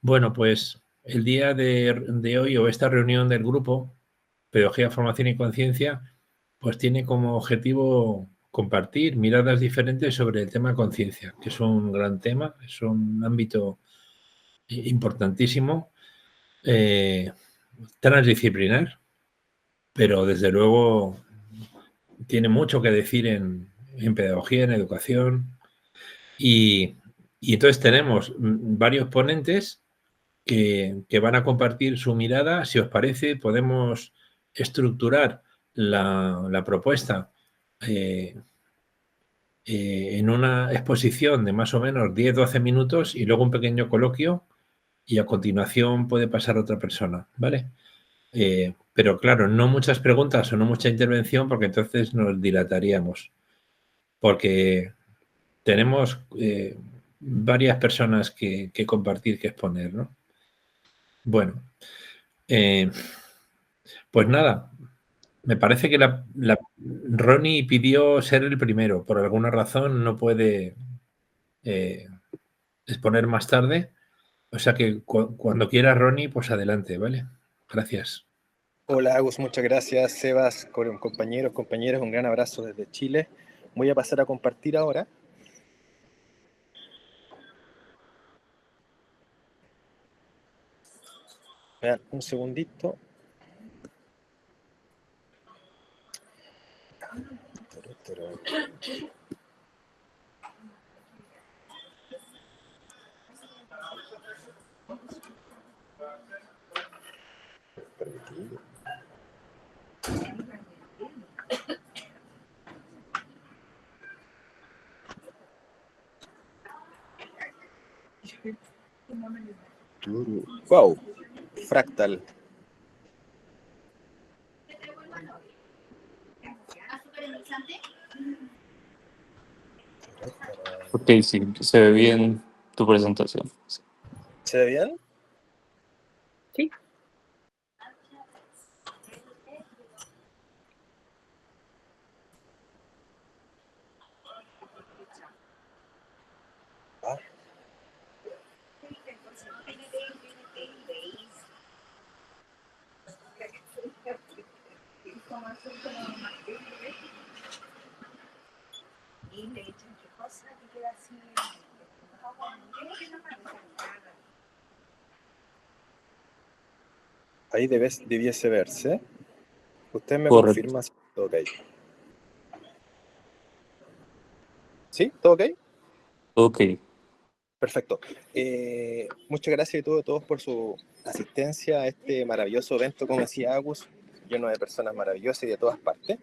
Bueno, pues el día de hoy o esta reunión del grupo, Pedagogía, Formación y Conciencia, pues tiene como objetivo compartir miradas diferentes sobre el tema conciencia, que es un gran tema, es un ámbito importantísimo, transdisciplinar, pero desde luego tiene mucho que decir en pedagogía, en educación, y entonces tenemos varios ponentes que van a compartir su mirada. Si os parece, podemos estructurar la propuesta en una exposición de más o menos 10-12 minutos y luego un pequeño coloquio y a continuación puede pasar otra persona, ¿vale? Pero claro, no muchas preguntas o no mucha intervención porque entonces nos dilataríamos, porque tenemos varias personas que compartir, que exponer, ¿no? Bueno, pues nada, me parece que Ronnie pidió ser el primero. Por alguna razón no puede exponer más tarde. O sea que cuando quiera Ronnie, pues adelante, ¿vale? Gracias. Hola Agus, muchas gracias. Sebas, compañeros, un gran abrazo desde Chile. Voy a pasar a compartir ahora. Vean, un segundito. Permitido. Wow, fractal. Ok, sí, se ve bien tu presentación. ¿Se ve bien? Sí. Ah. Ahí debiese verse. Usted me Correcto. confirma si todo ok. ¿Sí? ¿Todo ok? Ok. Perfecto. Muchas gracias a todos por su asistencia a este maravilloso evento, como decía Agus, lleno de personas maravillosas y de todas partes.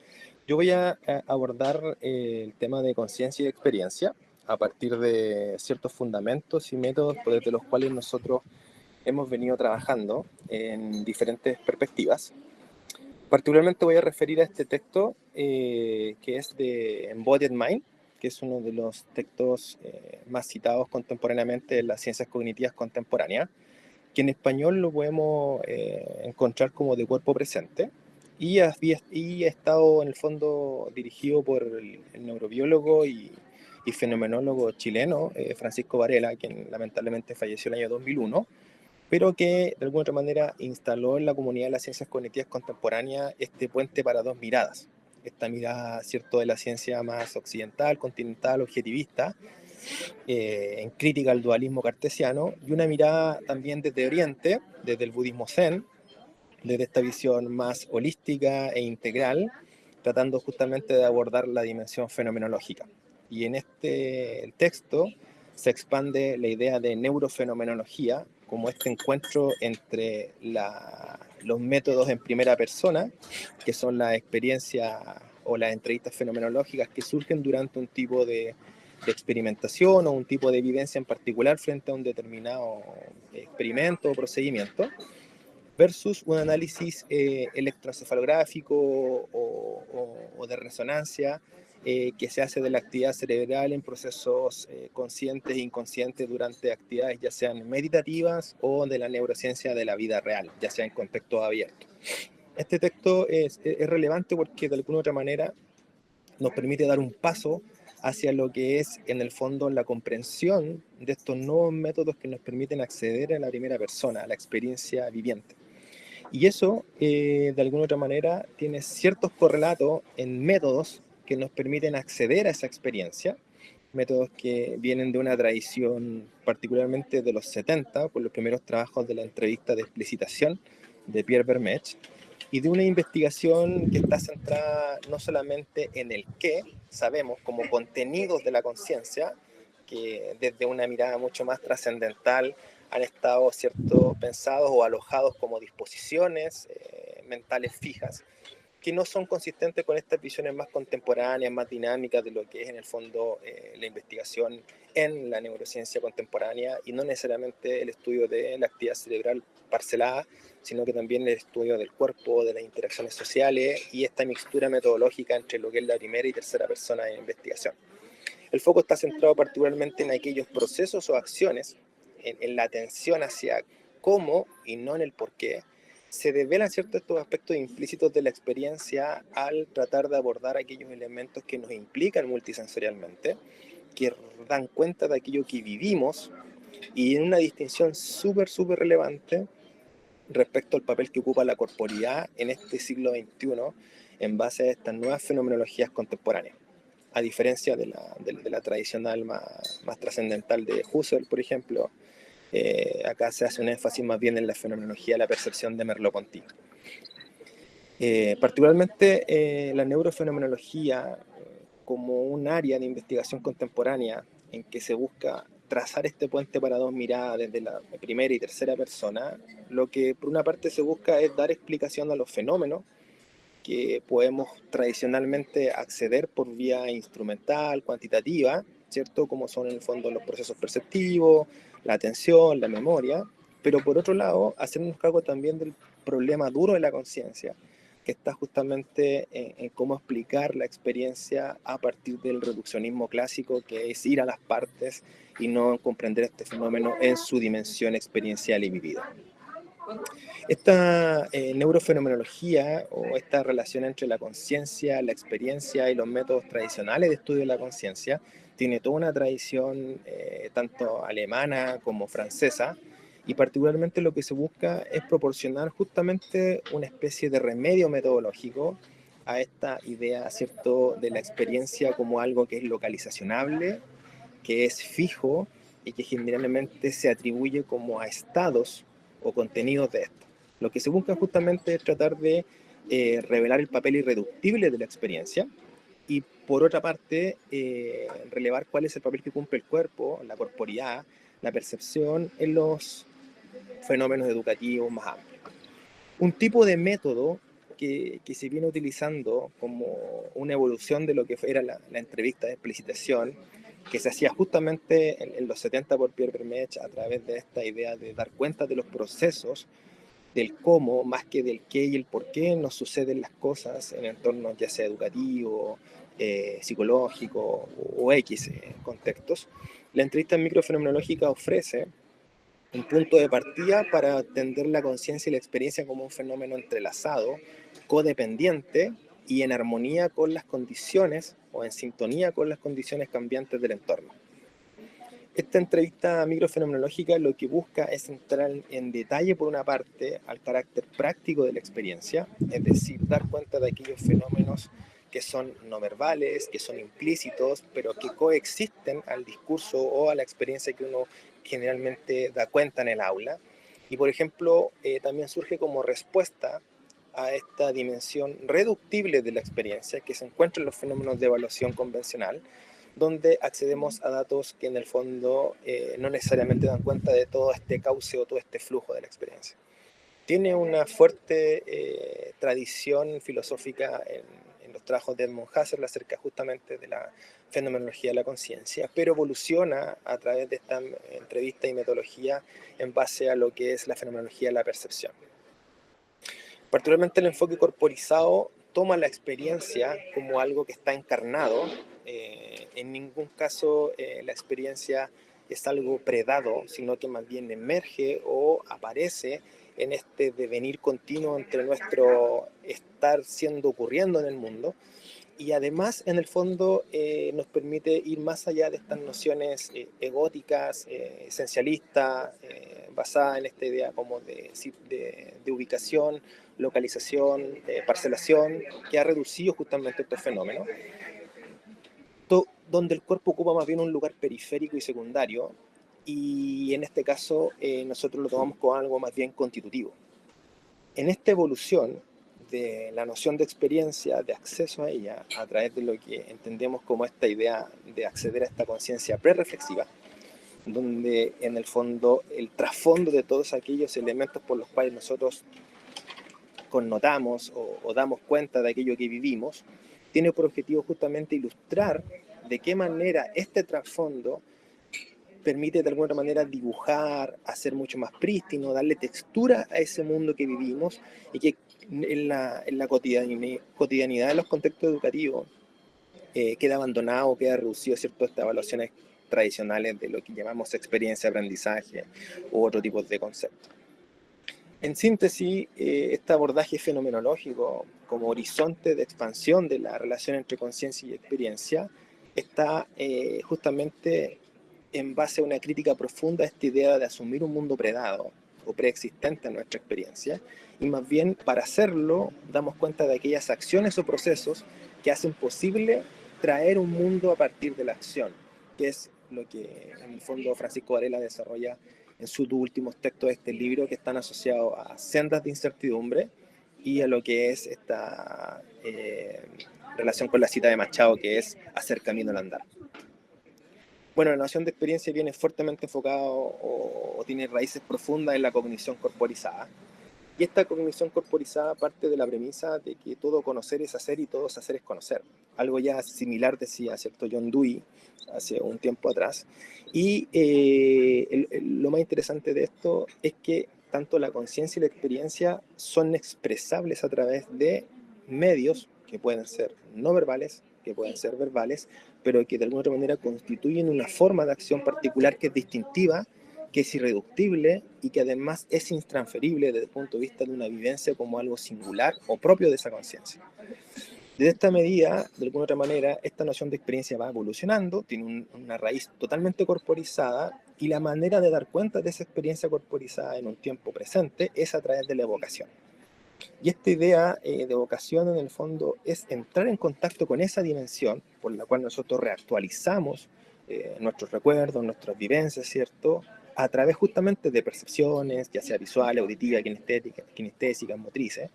Yo voy a abordar el tema de conciencia y experiencia a partir de ciertos fundamentos y métodos desde los cuales nosotros hemos venido trabajando en diferentes perspectivas. Particularmente voy a referir a este texto que es de Embodied Mind, que es uno de los textos más citados contemporáneamente en las ciencias cognitivas contemporáneas, que en español lo podemos encontrar como de cuerpo presente, y ha estado en el fondo dirigido por el neurobiólogo y fenomenólogo chileno Francisco Varela, quien lamentablemente falleció el año 2001, pero que de alguna otra manera instaló en la comunidad de las ciencias cognitivas contemporáneas este puente para dos miradas. Esta mirada, ¿cierto?, de la ciencia más occidental, continental, objetivista, en crítica al dualismo cartesiano, y una mirada también desde Oriente, desde el budismo zen, desde esta visión más holística e integral, tratando justamente de abordar la dimensión fenomenológica. Y en este texto se expande la idea de neurofenomenología como este encuentro entre los métodos en primera persona, que son la experiencia o las entrevistas fenomenológicas que surgen durante un tipo de experimentación o un tipo de evidencia en particular frente a un determinado experimento o procedimiento, versus un análisis electroencefalográfico o de resonancia que se hace de la actividad cerebral en procesos conscientes e inconscientes durante actividades ya sean meditativas o de la neurociencia de la vida real, ya sea en contexto abierto. Este texto es relevante porque de alguna u otra manera nos permite dar un paso hacia lo que es, en el fondo, la comprensión de estos nuevos métodos que nos permiten acceder a la primera persona, a la experiencia viviente. Y eso, de alguna otra manera, tiene ciertos correlatos en métodos que nos permiten acceder a esa experiencia, métodos que vienen de una tradición particularmente de los 70, por los primeros trabajos de la entrevista de explicitación de Pierre Vermech, y de una investigación que está centrada no solamente en el qué sabemos como contenidos de la conciencia, que desde una mirada mucho más trascendental han estado pensados o alojados como disposiciones mentales fijas, que no son consistentes con estas visiones más contemporáneas, más dinámicas de lo que es en el fondo la investigación en la neurociencia contemporánea, y no necesariamente el estudio de la actividad cerebral parcelada, sino que también el estudio del cuerpo, de las interacciones sociales y esta mixtura metodológica entre lo que es la primera y tercera persona de investigación. El foco está centrado particularmente en aquellos procesos o acciones, en la atención hacia cómo y no en el por qué, se develan ciertos estos aspectos implícitos de la experiencia al tratar de abordar aquellos elementos que nos implican multisensorialmente, que dan cuenta de aquello que vivimos, y en una distinción súper relevante respecto al papel que ocupa la corporeidad en este siglo XXI en base a estas nuevas fenomenologías contemporáneas. A diferencia de la tradicional más trascendental de Husserl, por ejemplo, acá se hace un énfasis más bien en la fenomenología de la percepción de Merleau-Ponty. Particularmente la neurofenomenología como un área de investigación contemporánea en que se busca trazar este puente para dos miradas desde la primera y tercera persona, lo que por una parte se busca es dar explicación a los fenómenos que podemos tradicionalmente acceder por vía instrumental, cuantitativa, ¿cierto? Como son en el fondo los procesos perceptivos, la atención, la memoria, pero por otro lado, hacernos cargo también del problema duro de la conciencia, que está justamente en cómo explicar la experiencia a partir del reduccionismo clásico, que es ir a las partes y no comprender este fenómeno en su dimensión experiencial y vivida. Esta neurofenomenología o esta relación entre la conciencia, la experiencia y los métodos tradicionales de estudio de la conciencia tiene toda una tradición tanto alemana como francesa, y particularmente lo que se busca es proporcionar justamente una especie de remedio metodológico a esta idea, ¿cierto?, de la experiencia como algo que es localizacionable, que es fijo y que generalmente se atribuye como a estados o contenidos de esto. Lo que se busca justamente es tratar de revelar el papel irreductible de la experiencia y, por otra parte, relevar cuál es el papel que cumple el cuerpo, la corporeidad, la percepción en los fenómenos educativos más amplios. Un tipo de método que se viene utilizando como una evolución de lo que era la entrevista de explicitación, que se hacía justamente en los 70 por Pierre Vermech a través de esta idea de dar cuenta de los procesos, del cómo, más que del qué y el por qué nos suceden las cosas en entornos ya sea educativo, psicológico o X contextos. La entrevista microfenomenológica ofrece un punto de partida para entender la conciencia y la experiencia como un fenómeno entrelazado, codependiente y en armonía con las condiciones o en sintonía con las condiciones cambiantes del entorno. Esta entrevista microfenomenológica lo que busca es entrar en detalle, por una parte, al carácter práctico de la experiencia, es decir, dar cuenta de aquellos fenómenos que son no verbales, que son implícitos, pero que coexisten al discurso o a la experiencia que uno generalmente da cuenta en el aula. Y, por ejemplo, también surge como respuesta a esta dimensión reductible de la experiencia que se encuentra en los fenómenos de evaluación convencional, donde accedemos a datos que en el fondo no necesariamente dan cuenta de todo este cauce o todo este flujo de la experiencia. Tiene una fuerte tradición filosófica en los trabajos de Edmund Husserl acerca justamente de la fenomenología de la conciencia, pero evoluciona a través de esta entrevista y metodología en base a lo que es la fenomenología de la percepción. Particularmente el enfoque corporizado toma la experiencia como algo que está encarnado. En ningún caso la experiencia es algo predado, sino que más bien emerge o aparece en este devenir continuo entre nuestro estar ocurriendo en el mundo, Y además, en el fondo, nos permite ir más allá de estas nociones egóticas, esencialistas, basadas en esta idea como de ubicación, localización, parcelación, que ha reducido justamente estos fenómenos, donde el cuerpo ocupa más bien un lugar periférico y secundario, y en este caso nosotros lo tomamos como algo más bien constitutivo. En esta evolución de la noción de experiencia, de acceso a ella, a través de lo que entendemos como esta idea de acceder a esta conciencia prereflexiva, donde en el fondo el trasfondo de todos aquellos elementos por los cuales nosotros connotamos o damos cuenta de aquello que vivimos, tiene por objetivo justamente ilustrar de qué manera este trasfondo permite de alguna manera dibujar, hacer mucho más prístino, darle textura a ese mundo que vivimos y que en la cotidianidad de los contextos educativos queda abandonado, queda reducido, ¿cierto?, a estas evaluaciones tradicionales de lo que llamamos experiencia de aprendizaje u otro tipo de conceptos. En síntesis, este abordaje fenomenológico como horizonte de expansión de la relación entre conciencia y experiencia está justamente en base a una crítica profunda a esta idea de asumir un mundo predado o preexistente en nuestra experiencia, y más bien para hacerlo damos cuenta de aquellas acciones o procesos que hacen posible traer un mundo a partir de la acción, que es lo que en el fondo Francisco Varela desarrolla en sus dos últimos textos de este libro, que están asociados a sendas de incertidumbre y a lo que es esta relación con la cita de Machado, que es hacer camino al andar. Bueno, la noción de experiencia viene fuertemente enfocada o tiene raíces profundas en la cognición corporizada. Y esta cognición corporizada parte de la premisa de que todo conocer es hacer y todo hacer es conocer. Algo ya similar decía, ¿cierto?, John Dewey hace un tiempo atrás. Y lo más interesante de esto es que tanto la conciencia y la experiencia son expresables a través de medios que pueden ser no verbales, que pueden ser verbales, pero que de alguna otra manera constituyen una forma de acción particular que es distintiva, que es irreductible y que además es intransferible desde el punto de vista de una vivencia como algo singular o propio de esa conciencia. Desde esta medida, de alguna otra manera, esta noción de experiencia va evolucionando, tiene una raíz totalmente corporizada, y la manera de dar cuenta de esa experiencia corporizada en un tiempo presente es a través de la evocación. Y esta idea de evocación en el fondo es entrar en contacto con esa dimensión por la cual nosotros reactualizamos nuestros recuerdos, nuestras vivencias, ¿cierto?, a través justamente de percepciones, ya sea visuales, auditivas, kinestésicas, motrices,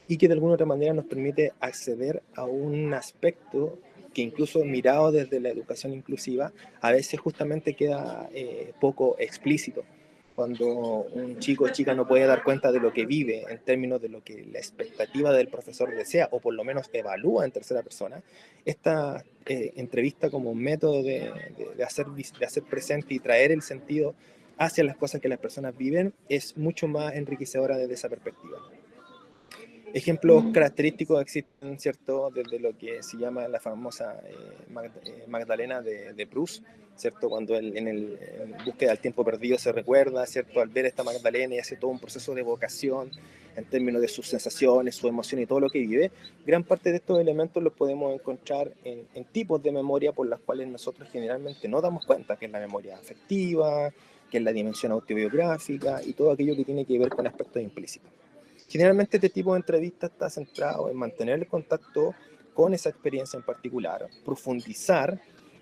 y que de alguna otra manera nos permite acceder a un aspecto que incluso mirado desde la educación inclusiva a veces justamente queda poco explícito. Cuando un chico o chica no puede dar cuenta de lo que vive en términos de lo que la expectativa del profesor desea, o por lo menos evalúa en tercera persona, esta entrevista como un método de hacer presente y traer el sentido hacia las cosas que las personas viven es mucho más enriquecedora desde esa perspectiva. Ejemplos característicos existen, ¿cierto?, desde lo que se llama la famosa Magdalena de Proust, ¿cierto?, cuando en búsqueda del tiempo perdido se recuerda, ¿cierto?, al ver esta Magdalena y hace todo un proceso de evocación en términos de sus sensaciones, su emoción y todo lo que vive. Gran parte de estos elementos los podemos encontrar en tipos de memoria por las cuales nosotros generalmente no damos cuenta, que es la memoria afectiva, que es la dimensión autobiográfica y todo aquello que tiene que ver con aspectos implícitos. Generalmente este tipo de entrevista está centrado en mantener el contacto con esa experiencia en particular, profundizar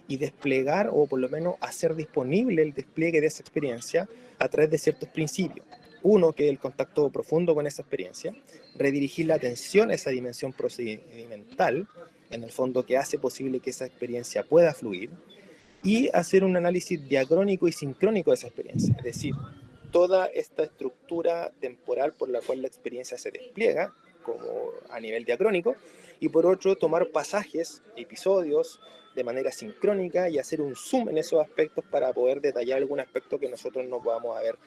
y desplegar, o por lo menos hacer disponible el despliegue de esa experiencia a través de ciertos principios. Uno, que es el contacto profundo con esa experiencia, redirigir la atención a esa dimensión procedimental, en el fondo que hace posible que esa experiencia pueda fluir, y hacer un análisis diacrónico y sincrónico de esa experiencia, es decir, toda esta estructura temporal por la cual la experiencia se despliega, como a nivel diacrónico, y por otro, tomar pasajes, episodios, de manera sincrónica y hacer un zoom en esos aspectos para poder detallar algún aspecto que nosotros no podamos haber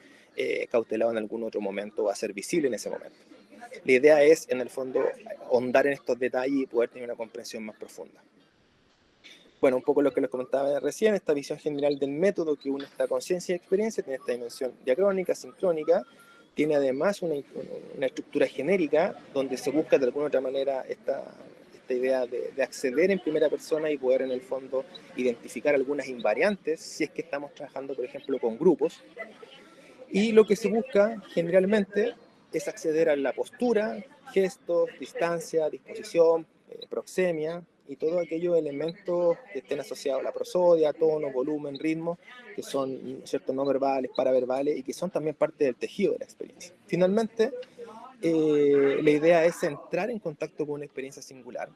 cautelado en algún otro momento o hacer visible en ese momento. La idea es, en el fondo, ahondar en estos detalles y poder tener una comprensión más profunda. Bueno, un poco lo que les comentaba recién, esta visión general del método que une esta conciencia y experiencia, tiene esta dimensión diacrónica, sincrónica, tiene además una estructura genérica donde se busca de alguna otra manera esta esta idea de acceder en primera persona y poder en el fondo identificar algunas invariantes si es que estamos trabajando, por ejemplo, con grupos. Y lo que se busca generalmente es acceder a la postura, gestos, distancia, disposición, proxemia y todos aquellos elementos que estén asociados a la prosodia, tono, volumen, ritmo, que son ciertos no verbales, paraverbales y que son también parte del tejido de la experiencia. Finalmente, la idea es entrar en contacto con una experiencia singular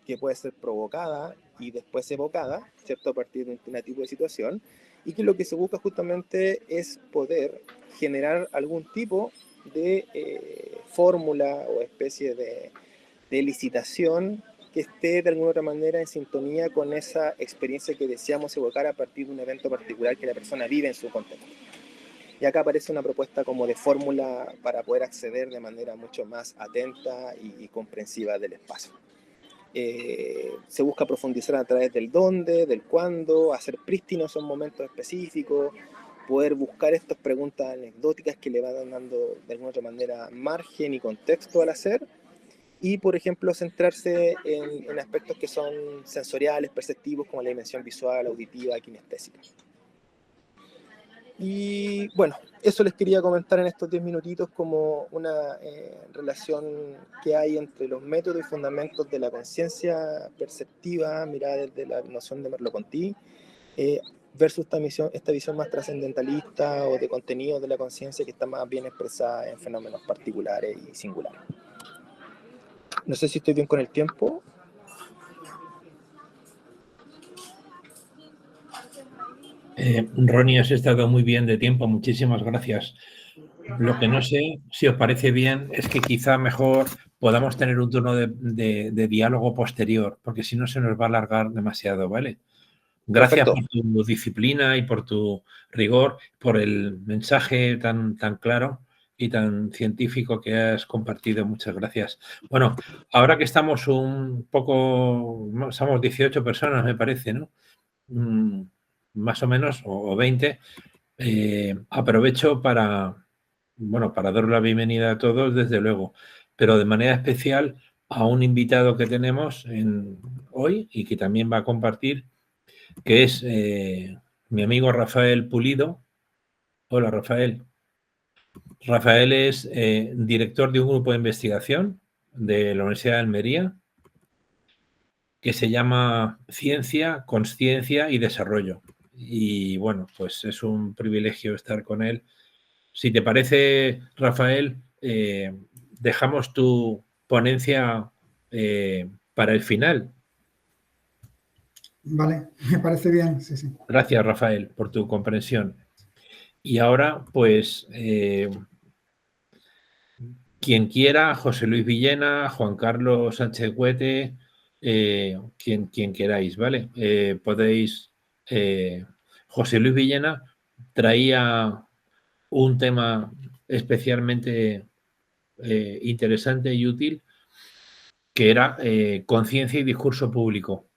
que puede ser provocada y después evocada, ¿cierto? A partir de un tipo de situación, y que lo que se busca justamente es poder generar algún tipo de fórmula o especie de licitación que esté de alguna otra manera en sintonía con esa experiencia que deseamos evocar a partir de un evento particular que la persona vive en su contexto. Y acá aparece una propuesta como de fórmula para poder acceder de manera mucho más atenta y comprensiva del espacio. Se busca profundizar a través del dónde, del cuándo, hacer prístinos en momentos específicos, poder buscar estas preguntas anecdóticas que le van dando de alguna otra manera margen y contexto al hacer, y por ejemplo centrarse en aspectos que son sensoriales, perceptivos, como la dimensión visual, auditiva, kinestésica. Y bueno, eso les quería comentar en estos 10 minutitos como una relación que hay entre los métodos y fundamentos de la conciencia perceptiva, mirada desde la noción de Merleau-Ponty, versus esta visión más trascendentalista o de contenido de la conciencia que está más bien expresada en fenómenos particulares y singulares. No sé si estoy bien con el tiempo. Ronnie, has estado muy bien de tiempo, muchísimas gracias. Lo que no sé, si os parece bien, es que quizá mejor podamos tener un turno de diálogo posterior, porque si no se nos va a alargar demasiado, ¿vale? Gracias Perfecto. por tu disciplina y por tu rigor, por el mensaje tan claro y tan científico que has compartido. Muchas gracias. Bueno, ahora que estamos un poco, somos 18 personas, me parece, ¿no? Más o menos, o 20, aprovecho para, bueno, para dar la bienvenida a todos, desde luego, pero de manera especial a un invitado que tenemos hoy y que también va a compartir, que es mi amigo Rafael Pulido. Hola, Rafael. Rafael es director de un grupo de investigación de la Universidad de Almería que se llama Ciencia, Consciencia y Desarrollo. Y bueno, pues es un privilegio estar con él. Si te parece, Rafael, dejamos tu ponencia para el final. Vale, me parece bien, sí, sí. Gracias, Rafael, por tu comprensión. Y ahora, pues, quien quiera, José Luis Villena, Juan Carlos Sánchez Huete, quien queráis, ¿vale? Podéis... José Luis Villena traía un tema especialmente interesante y útil, que era conciencia y discurso público.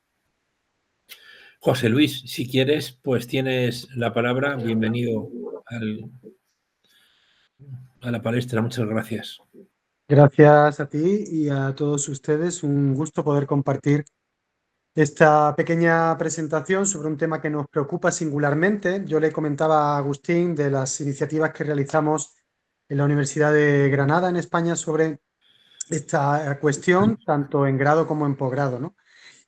José Luis, si quieres, pues tienes la palabra. Bienvenido a la palestra. Muchas gracias. Gracias a ti y a todos ustedes. Un gusto poder compartir esta pequeña presentación sobre un tema que nos preocupa singularmente. Yo le comentaba a Agustín de las iniciativas que realizamos en la Universidad de Granada, en España, sobre esta cuestión, tanto en grado como en posgrado, ¿no?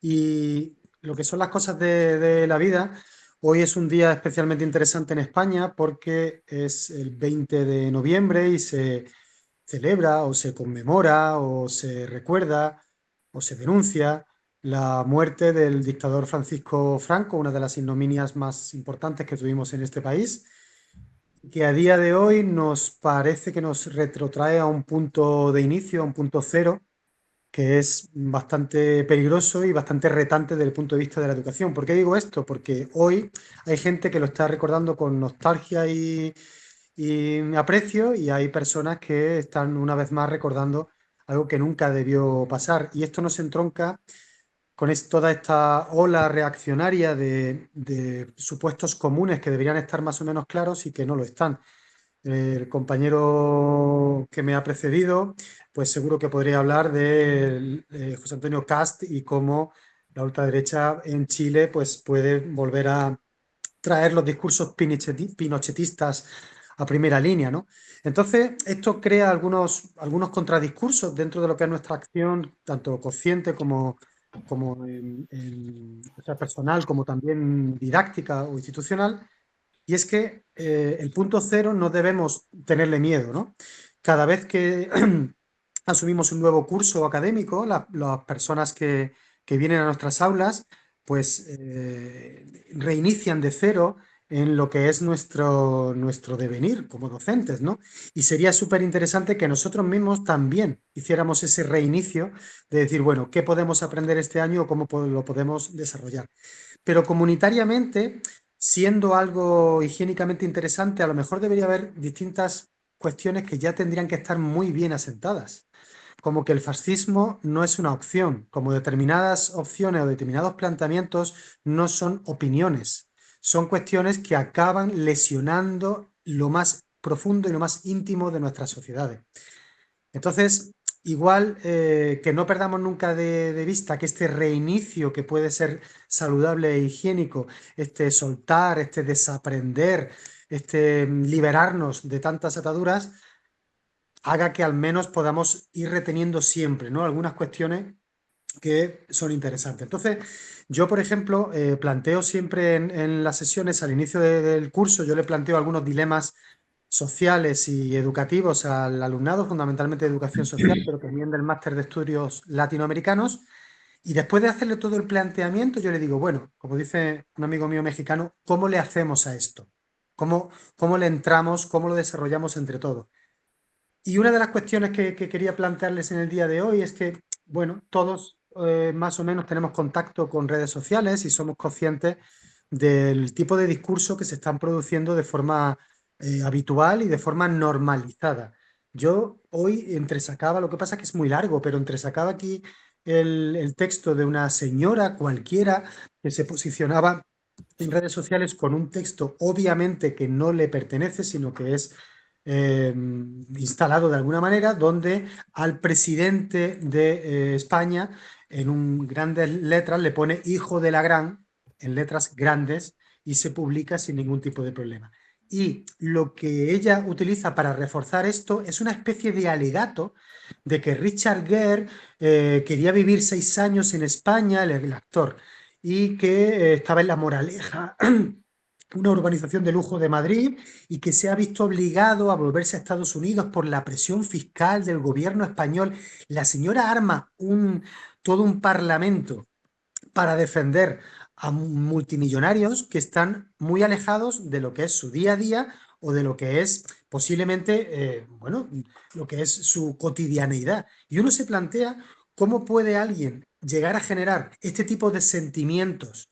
Y lo que son las cosas de la vida, hoy es un día especialmente interesante en España porque es el 20 de noviembre y se celebra o se conmemora o se recuerda o se denuncia la muerte del dictador Francisco Franco, una de las ignominias más importantes que tuvimos en este país, que a día de hoy nos parece que nos retrotrae a un punto de inicio, a un punto cero, que es bastante peligroso y bastante retante desde el punto de vista de la educación. ¿Por qué digo esto? Porque hoy hay gente que lo está recordando con nostalgia y aprecio, y hay personas que están una vez más recordando algo que nunca debió pasar. Y esto nos entronca con toda esta ola reaccionaria de supuestos comunes que deberían estar más o menos claros y que no lo están. El compañero que me ha precedido, pues seguro que podría hablar de José Antonio Cast y cómo la ultraderecha en Chile pues puede volver a traer los discursos pinochetistas a primera línea, ¿no? Entonces, esto crea algunos contradiscursos dentro de lo que es nuestra acción, tanto consciente como o sea, personal, como también didáctica o institucional, y es que el punto cero no debemos tenerle miedo, ¿no? Cada vez que asumimos un nuevo curso académico, las personas que vienen a nuestras aulas, pues reinician de cero en lo que es nuestro devenir como docentes, ¿no? Y sería súper interesante que nosotros mismos también hiciéramos ese reinicio de decir, bueno, ¿qué podemos aprender este año o cómo lo podemos desarrollar? Pero comunitariamente, siendo algo higiénicamente interesante, a lo mejor debería haber distintas cuestiones que ya tendrían que estar muy bien asentadas, como que el fascismo no es una opción, como determinadas opciones o determinados planteamientos no son opiniones, son cuestiones que acaban lesionando lo más profundo y lo más íntimo de nuestras sociedades. Entonces, igual que no perdamos nunca de vista que este reinicio que puede ser saludable e higiénico, este soltar, este desaprender, este liberarnos de tantas ataduras, haga que al menos podamos ir reteniendo siempre, ¿no? Algunas cuestiones que son interesantes. Entonces, yo, por ejemplo, planteo siempre en las sesiones, al inicio del curso, yo le planteo algunos dilemas sociales y educativos al alumnado, fundamentalmente de educación social, pero también del máster de estudios latinoamericanos. Y después de hacerle todo el planteamiento, yo le digo, bueno, como dice un amigo mío mexicano, ¿cómo le hacemos a esto? ¿Cómo le entramos? ¿Cómo lo desarrollamos entre todos? Y una de las cuestiones que quería plantearles en el día de hoy es que, bueno, todos más o menos tenemos contacto con redes sociales y somos conscientes del tipo de discurso que se están produciendo de forma habitual y de forma normalizada. Yo hoy entresacaba, lo que pasa es que es muy largo, pero entresacaba aquí el texto de una señora cualquiera que se posicionaba en redes sociales con un texto obviamente que no le pertenece, sino que es instalado de alguna manera, donde al presidente de España, grandes letras, le pone hijo de la gran, en letras grandes, y se publica sin ningún tipo de problema. Y lo que ella utiliza para reforzar esto es una especie de alegato de que Richard Gere quería vivir 6 años en España, el actor, y que estaba en La Moraleja, una urbanización de lujo de Madrid, y que se ha visto obligado a volverse a Estados Unidos por la presión fiscal del gobierno español. La señora arma todo un parlamento para defender a multimillonarios que están muy alejados de lo que es su día a día o de lo que es posiblemente, bueno, lo que es su cotidianeidad. Y uno se plantea cómo puede alguien llegar a generar este tipo de sentimientos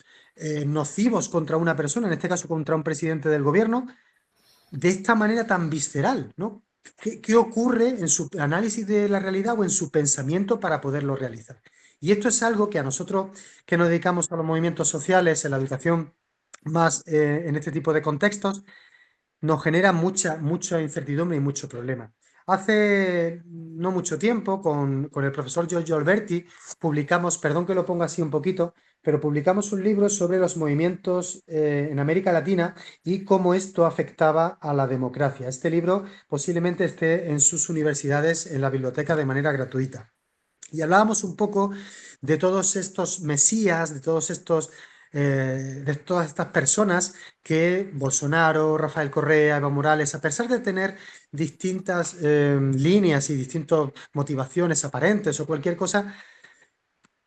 nocivos contra una persona, en este caso contra un presidente del gobierno, de esta manera tan visceral, ¿no? ¿Qué ocurre en su análisis de la realidad o en su pensamiento para poderlo realizar? Y esto es algo que a nosotros que nos dedicamos a los movimientos sociales, en la educación más en este tipo de contextos, nos genera mucha incertidumbre y mucho problema. Hace no mucho tiempo, con el profesor Giorgio Alberti, publicamos, perdón que lo ponga así un poquito, pero publicamos un libro sobre los movimientos en América Latina y cómo esto afectaba a la democracia. Este libro posiblemente esté en sus universidades, en la biblioteca, de manera gratuita. Y hablábamos un poco de todos estos mesías, de todas estas personas que Bolsonaro, Rafael Correa, Evo Morales, a pesar de tener distintas líneas y distintas motivaciones aparentes o cualquier cosa,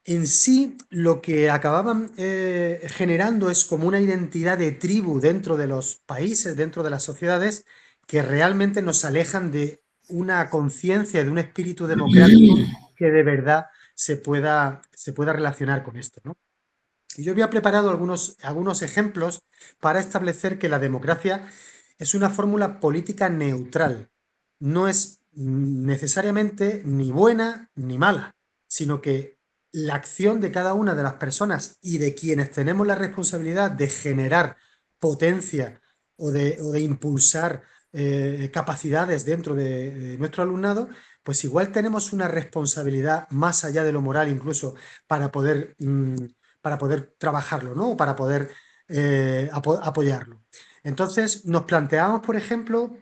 en sí lo que acababan generando es como una identidad de tribu dentro de los países, dentro de las sociedades, que realmente nos alejan de una conciencia, de un espíritu democrático que de verdad se pueda relacionar con esto, ¿no? Y yo había preparado algunos ejemplos para establecer que la democracia es una fórmula política neutral. No es necesariamente ni buena ni mala, sino que la acción de cada una de las personas y de quienes tenemos la responsabilidad de generar potencia o de impulsar capacidades dentro de nuestro alumnado, pues igual tenemos una responsabilidad más allá de lo moral incluso para poder trabajarlo, ¿no? O para poder apoyarlo. Entonces nos planteamos, por ejemplo,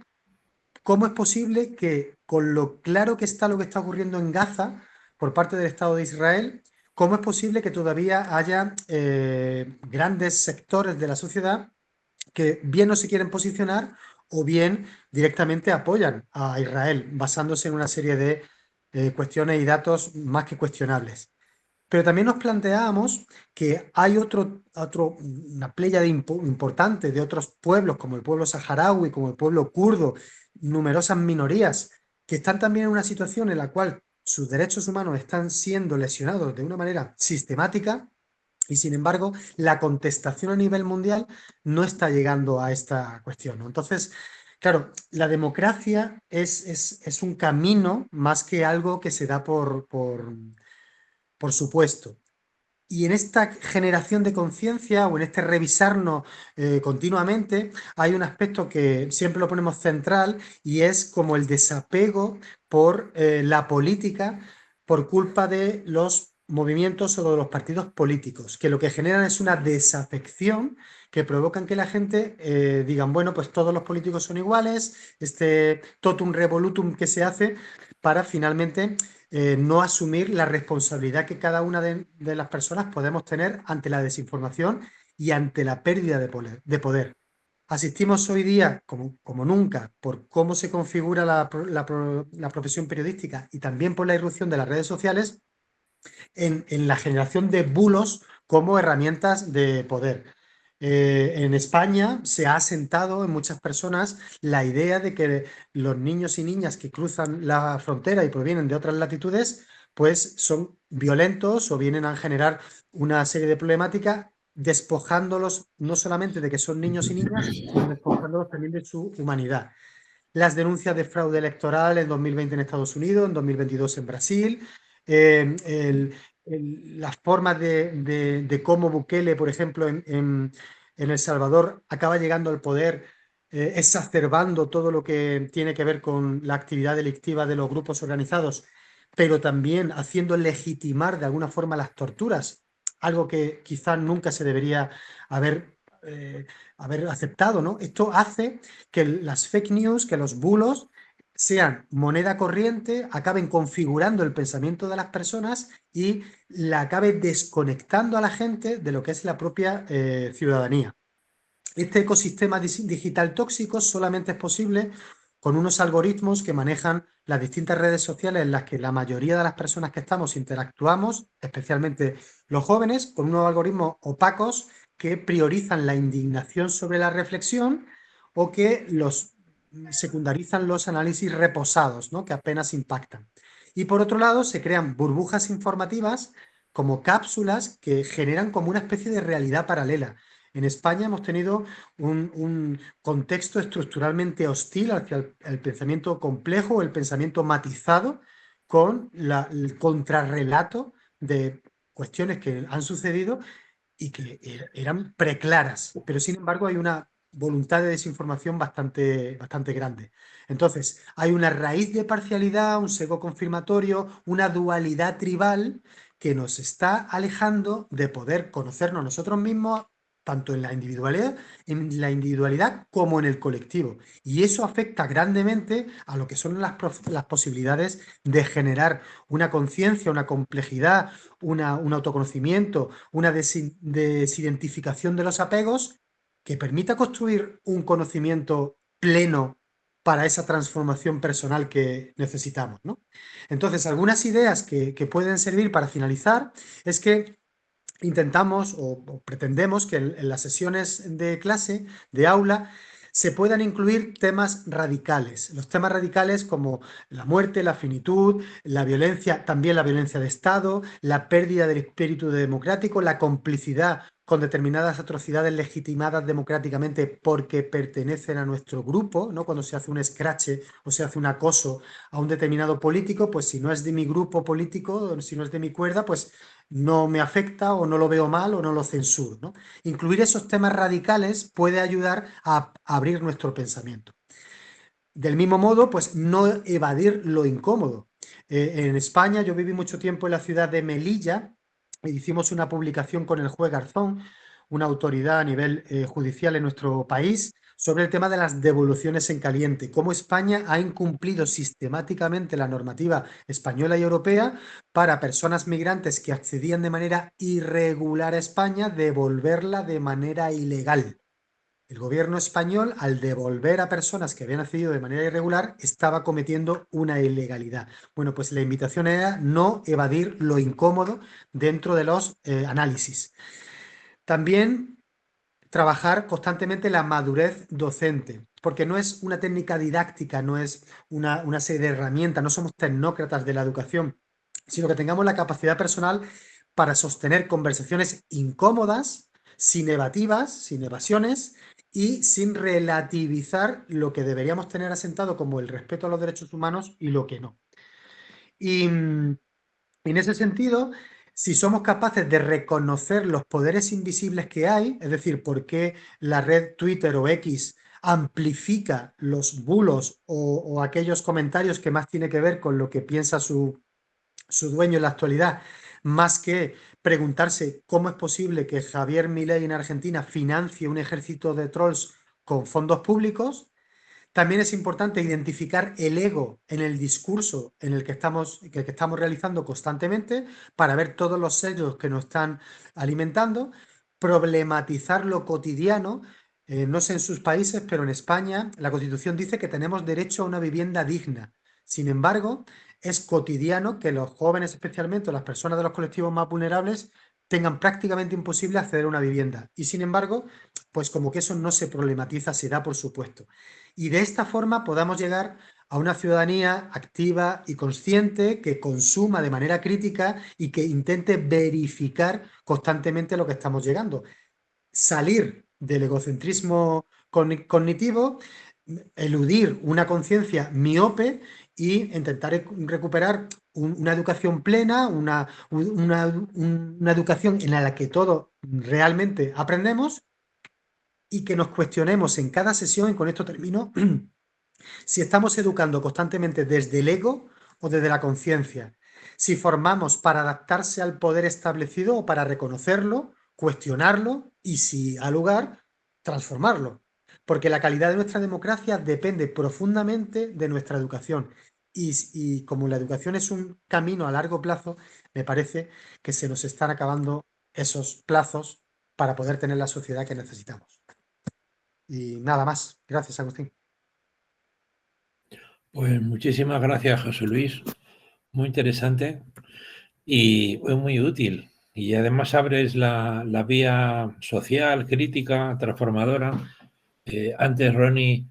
cómo es posible que con lo claro que está lo que está ocurriendo en Gaza por parte del Estado de Israel, cómo es posible que todavía haya grandes sectores de la sociedad que bien no se quieren posicionar o bien directamente apoyan a Israel, basándose en una serie de cuestiones y datos más que cuestionables. Pero también nos planteábamos que hay una pléyade importante de otros pueblos, como el pueblo saharaui, como el pueblo kurdo, numerosas minorías, que están también en una situación en la cual sus derechos humanos están siendo lesionados de una manera sistemática y, sin embargo, la contestación a nivel mundial no está llegando a esta cuestión, ¿no? Entonces, claro, la democracia es un camino más que algo que se da por supuesto. Y en esta generación de conciencia o en este revisarnos continuamente hay un aspecto que siempre lo ponemos central y es como el desapego por la política por culpa de los movimientos o de los partidos políticos, que lo que generan es una desafección que provocan que la gente digan, bueno, pues todos los políticos son iguales, este totum revolutum que se hace para finalmente no asumir la responsabilidad que cada una de las personas podemos tener ante la desinformación y ante la pérdida de poder. Asistimos hoy día, como nunca, por cómo se configura la profesión periodística y también por la irrupción de las redes sociales, en la generación de bulos como herramientas de poder. En España se ha asentado en muchas personas la idea de que los niños y niñas que cruzan la frontera y provienen de otras latitudes, pues son violentos o vienen a generar una serie de problemáticas, despojándolos no solamente de que son niños y niñas, sino despojándolos también de su humanidad. Las denuncias de fraude electoral en 2020 en Estados Unidos, en 2022 en Brasil, las formas de cómo Bukele, por ejemplo, en El Salvador, acaba llegando al poder exacerbando todo lo que tiene que ver con la actividad delictiva de los grupos organizados, pero también haciendo legitimar de alguna forma las torturas, algo que quizás nunca se debería haber aceptado, ¿no? Esto hace que las fake news, que los bulos sean moneda corriente, acaben configurando el pensamiento de las personas y la acabe desconectando a la gente de lo que es la propia ciudadanía. Este ecosistema digital tóxico solamente es posible con unos algoritmos que manejan las distintas redes sociales en las que la mayoría de las personas que estamos interactuamos, especialmente los jóvenes, con unos algoritmos opacos que priorizan la indignación sobre la reflexión o que secundarizan los análisis reposados, ¿no? Que apenas impactan. Y por otro lado, se crean burbujas informativas como cápsulas que generan como una especie de realidad paralela. En España hemos tenido un contexto estructuralmente hostil hacia el pensamiento complejo, el pensamiento matizado, con el contrarrelato de cuestiones que han sucedido y que eran preclaras, pero sin embargo hay una voluntad de desinformación bastante grande. Entonces, hay una raíz de parcialidad, un sesgo confirmatorio, una dualidad tribal que nos está alejando de poder conocernos nosotros mismos, tanto en la individualidad como en el colectivo. Y eso afecta grandemente a lo que son las posibilidades de generar una conciencia, una complejidad, un autoconocimiento, una desidentificación de los apegos que permita construir un conocimiento pleno para esa transformación personal que necesitamos, ¿no? Entonces, algunas ideas que pueden servir para finalizar es que intentamos o pretendemos que en las sesiones de clase, de aula, se puedan incluir temas radicales. Los temas radicales como la muerte, la finitud, la violencia, también la violencia de Estado, la pérdida del espíritu democrático, la complicidad con determinadas atrocidades legitimadas democráticamente porque pertenecen a nuestro grupo, ¿no? Cuando se hace un escrache o se hace un acoso a un determinado político, pues si no es de mi grupo político, si no es de mi cuerda, pues no me afecta o no lo veo mal o no lo censuro, ¿no? Incluir esos temas radicales puede ayudar a abrir nuestro pensamiento. Del mismo modo, pues no evadir lo incómodo. En España, yo viví mucho tiempo en la ciudad de Melilla e hicimos una publicación con el juez Garzón, una autoridad a nivel judicial en nuestro país, sobre el tema de las devoluciones en caliente, cómo España ha incumplido sistemáticamente la normativa española y europea para personas migrantes que accedían de manera irregular a España, devolverla de manera ilegal. El gobierno español, al devolver a personas que habían accedido de manera irregular, estaba cometiendo una ilegalidad. Bueno, pues la invitación era no evadir lo incómodo dentro de los análisis. También trabajar constantemente la madurez docente, porque no es una técnica didáctica, no es una serie de herramientas, no somos tecnócratas de la educación, sino que tengamos la capacidad personal para sostener conversaciones incómodas, sin evativas, sin evasiones y sin relativizar lo que deberíamos tener asentado como el respeto a los derechos humanos y lo que no. Y en ese sentido, si somos capaces de reconocer los poderes invisibles que hay, es decir, por qué la red Twitter o X amplifica los bulos o aquellos comentarios que más tiene que ver con lo que piensa su dueño en la actualidad, más que preguntarse cómo es posible que Javier Milei en Argentina financie un ejército de trolls con fondos públicos. También es importante identificar el ego en el discurso en el que estamos realizando constantemente para ver todos los sellos que nos están alimentando, problematizar lo cotidiano. No sé en sus países, pero en España la Constitución dice que tenemos derecho a una vivienda digna. Sin embargo, es cotidiano que los jóvenes, especialmente, o las personas de los colectivos más vulnerables, tengan prácticamente imposible acceder a una vivienda. Y sin embargo, pues como que eso no se problematiza, se da por supuesto. Y de esta forma podamos llegar a una ciudadanía activa y consciente que consuma de manera crítica y que intente verificar constantemente lo que estamos llegando. Salir del egocentrismo cognitivo, eludir una conciencia miope y intentar recuperar una educación plena, una educación en la que todos realmente aprendemos y que nos cuestionemos en cada sesión, y con esto termino, si estamos educando constantemente desde el ego o desde la conciencia, si formamos para adaptarse al poder establecido o para reconocerlo, cuestionarlo y, si ha lugar, transformarlo. Porque la calidad de nuestra democracia depende profundamente de nuestra educación. Y como la educación es un camino a largo plazo, me parece que se nos están acabando esos plazos para poder tener la sociedad que necesitamos. Y nada más. Gracias, Agustín. Pues muchísimas gracias, José Luis. Muy interesante y muy útil. Y además abres la vía social, crítica, transformadora. Antes, Ronnie,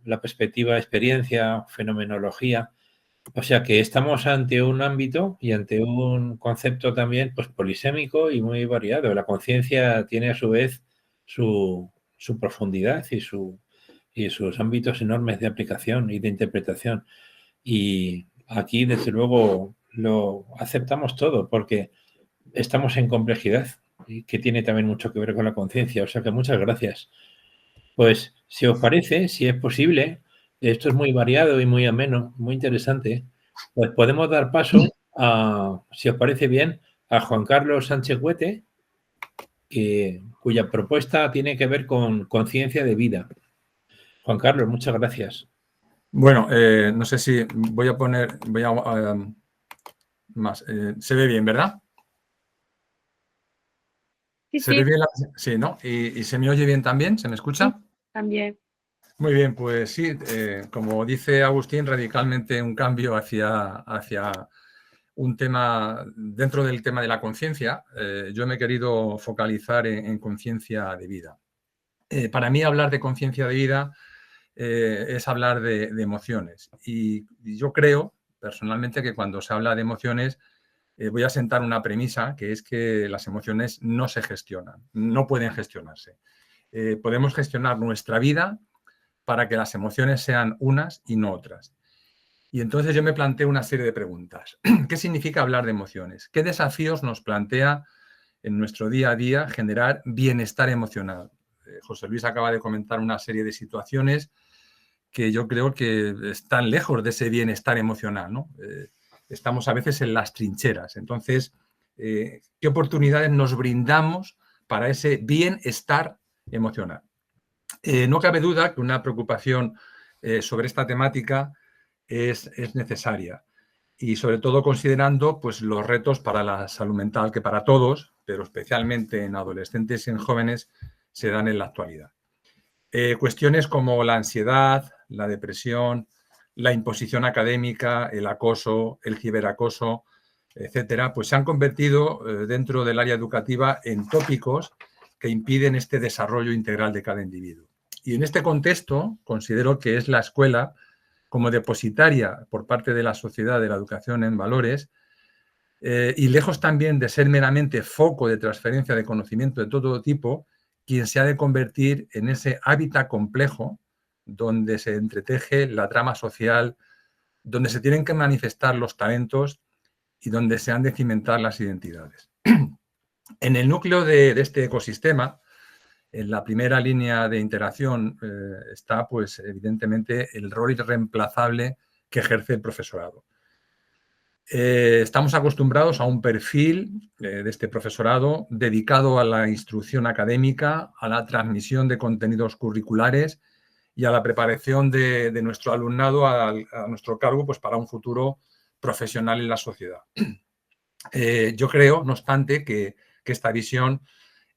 la perspectiva, experiencia, fenomenología. O sea que estamos ante un ámbito y ante un concepto también pues polisémico y muy variado. La conciencia tiene a su vez su profundidad y sus ámbitos enormes de aplicación y de interpretación. Y aquí, desde luego, lo aceptamos todo porque estamos en complejidad y que tiene también mucho que ver con la conciencia. O sea que muchas gracias. Pues, si os parece, si es posible, esto es muy variado y muy ameno, muy interesante, pues podemos dar paso a, si os parece bien, a Juan Carlos Sánchez Huete, cuya propuesta tiene que ver con conciencia de vida. Juan Carlos, muchas gracias. Bueno, no sé si voy a más. Se ve bien, ¿verdad? Sí, ¿Se ve bien? Sí, ¿no? ¿Y se me oye bien también? ¿Se me escucha? Sí, también. Muy bien, pues sí, como dice Agustín, radicalmente un cambio hacia un tema, dentro del tema de la conciencia. Yo me he querido focalizar en conciencia de vida. Para mí hablar de conciencia de vida es hablar de emociones. Y yo creo, personalmente, que cuando se habla de emociones, voy a sentar una premisa, que es que las emociones no se gestionan, no pueden gestionarse. Podemos gestionar nuestra vida para que las emociones sean unas y no otras. Y entonces yo me planteo una serie de preguntas. ¿Qué significa hablar de emociones? ¿Qué desafíos nos plantea en nuestro día a día generar bienestar emocional? José Luis acaba de comentar una serie de situaciones que yo creo que están lejos de ese bienestar emocional, ¿no? Estamos a veces en las trincheras. Entonces, ¿qué oportunidades nos brindamos para ese bienestar emocional? No cabe duda que una preocupación sobre esta temática es necesaria, y sobre todo considerando pues, los retos para la salud mental que para todos, pero especialmente en adolescentes y en jóvenes, se dan en la actualidad. Cuestiones como la ansiedad, la depresión, la imposición académica, el acoso, el ciberacoso, etcétera, pues se han convertido dentro del área educativa en tópicos que impiden este desarrollo integral de cada individuo. Y en este contexto considero que es la escuela, como depositaria por parte de la sociedad de la educación en valores, y lejos también de ser meramente foco de transferencia de conocimiento de todo tipo, quien se ha de convertir en ese hábitat complejo donde se entreteje la trama social, donde se tienen que manifestar los talentos y donde se han de cimentar las identidades. En el núcleo de este ecosistema, en la primera línea de interacción, está, pues, evidentemente, el rol irreemplazable que ejerce el profesorado. Estamos acostumbrados a un perfil de este profesorado dedicado a la instrucción académica, a la transmisión de contenidos curriculares y a la preparación de nuestro alumnado a nuestro cargo, pues, para un futuro profesional en la sociedad. Yo creo, no obstante, que esta visión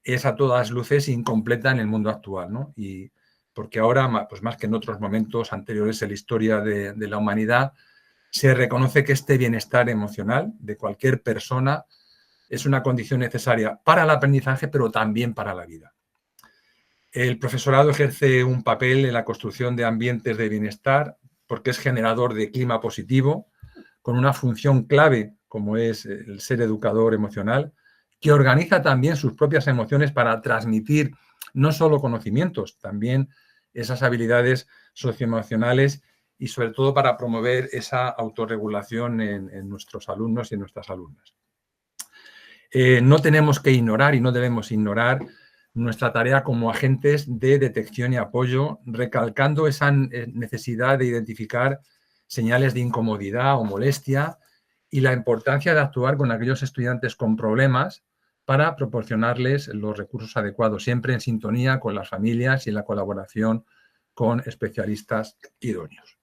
es a todas luces incompleta en el mundo actual, ¿no? Y porque ahora, pues más que en otros momentos anteriores en la historia de la humanidad, se reconoce que este bienestar emocional de cualquier persona es una condición necesaria para el aprendizaje, pero también para la vida. El profesorado ejerce un papel en la construcción de ambientes de bienestar porque es generador de clima positivo, con una función clave como es el ser educador emocional, que organiza también sus propias emociones para transmitir no solo conocimientos, también esas habilidades socioemocionales y sobre todo para promover esa autorregulación en nuestros alumnos y en nuestras alumnas. No tenemos que ignorar y no debemos ignorar nuestra tarea como agentes de detección y apoyo, recalcando esa necesidad de identificar señales de incomodidad o molestia y la importancia de actuar con aquellos estudiantes con problemas para proporcionarles los recursos adecuados, siempre en sintonía con las familias y en la colaboración con especialistas idóneos.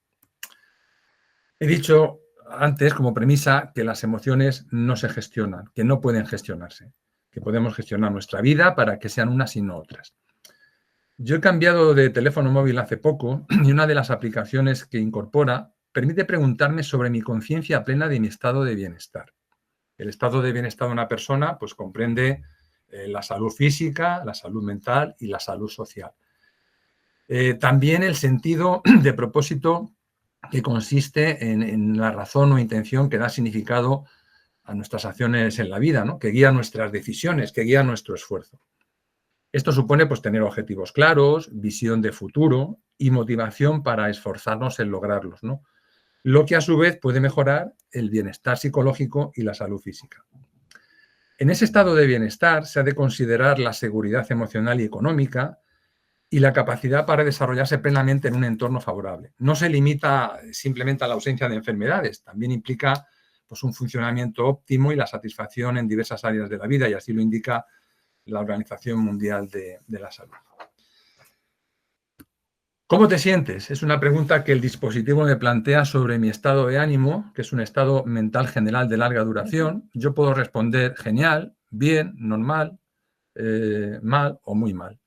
He dicho antes, como premisa, que las emociones no se gestionan, que no pueden gestionarse, que podemos gestionar nuestra vida para que sean unas y no otras. Yo he cambiado de teléfono móvil hace poco y una de las aplicaciones que incorpora permite preguntarme sobre mi conciencia plena de mi estado de bienestar. El estado de bienestar de una persona pues comprende la salud física, la salud mental y la salud social. También el sentido de propósito que consiste en la razón o intención que da significado a nuestras acciones en la vida, ¿no? Que guía nuestras decisiones, que guía nuestro esfuerzo. Esto supone pues, tener objetivos claros, visión de futuro y motivación para esforzarnos en lograrlos, ¿no? Lo que a su vez puede mejorar el bienestar psicológico y la salud física. En ese estado de bienestar se ha de considerar la seguridad emocional y económica y la capacidad para desarrollarse plenamente en un entorno favorable. No se limita simplemente a la ausencia de enfermedades, también implica pues, un funcionamiento óptimo y la satisfacción en diversas áreas de la vida, y así lo indica la Organización Mundial de la Salud. ¿Cómo te sientes? Es una pregunta que el dispositivo me plantea sobre mi estado de ánimo, que es un estado mental general de larga duración. Yo puedo responder genial, bien, normal, mal o muy mal.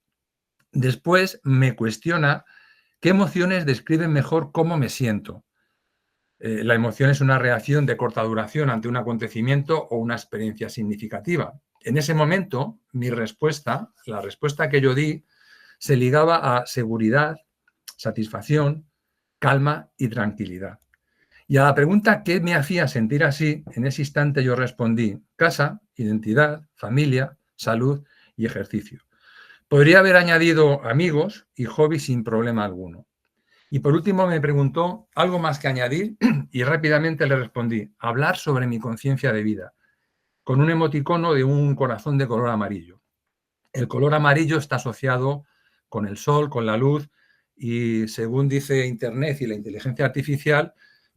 Después me cuestiona qué emociones describen mejor cómo me siento. La emoción es una reacción de corta duración ante un acontecimiento o una experiencia significativa. En ese momento, mi respuesta, la respuesta que yo di, se ligaba a seguridad, satisfacción, calma y tranquilidad. Y a la pregunta ¿qué me hacía sentir así? En ese instante yo respondí casa, identidad, familia, salud y ejercicio. Podría haber añadido amigos y hobbies sin problema alguno. Y por último me preguntó algo más que añadir y rápidamente le respondí hablar sobre mi conciencia de vida, con un emoticono de un corazón de color amarillo. El color amarillo está asociado con el sol, con la luz y según dice Internet y la inteligencia artificial,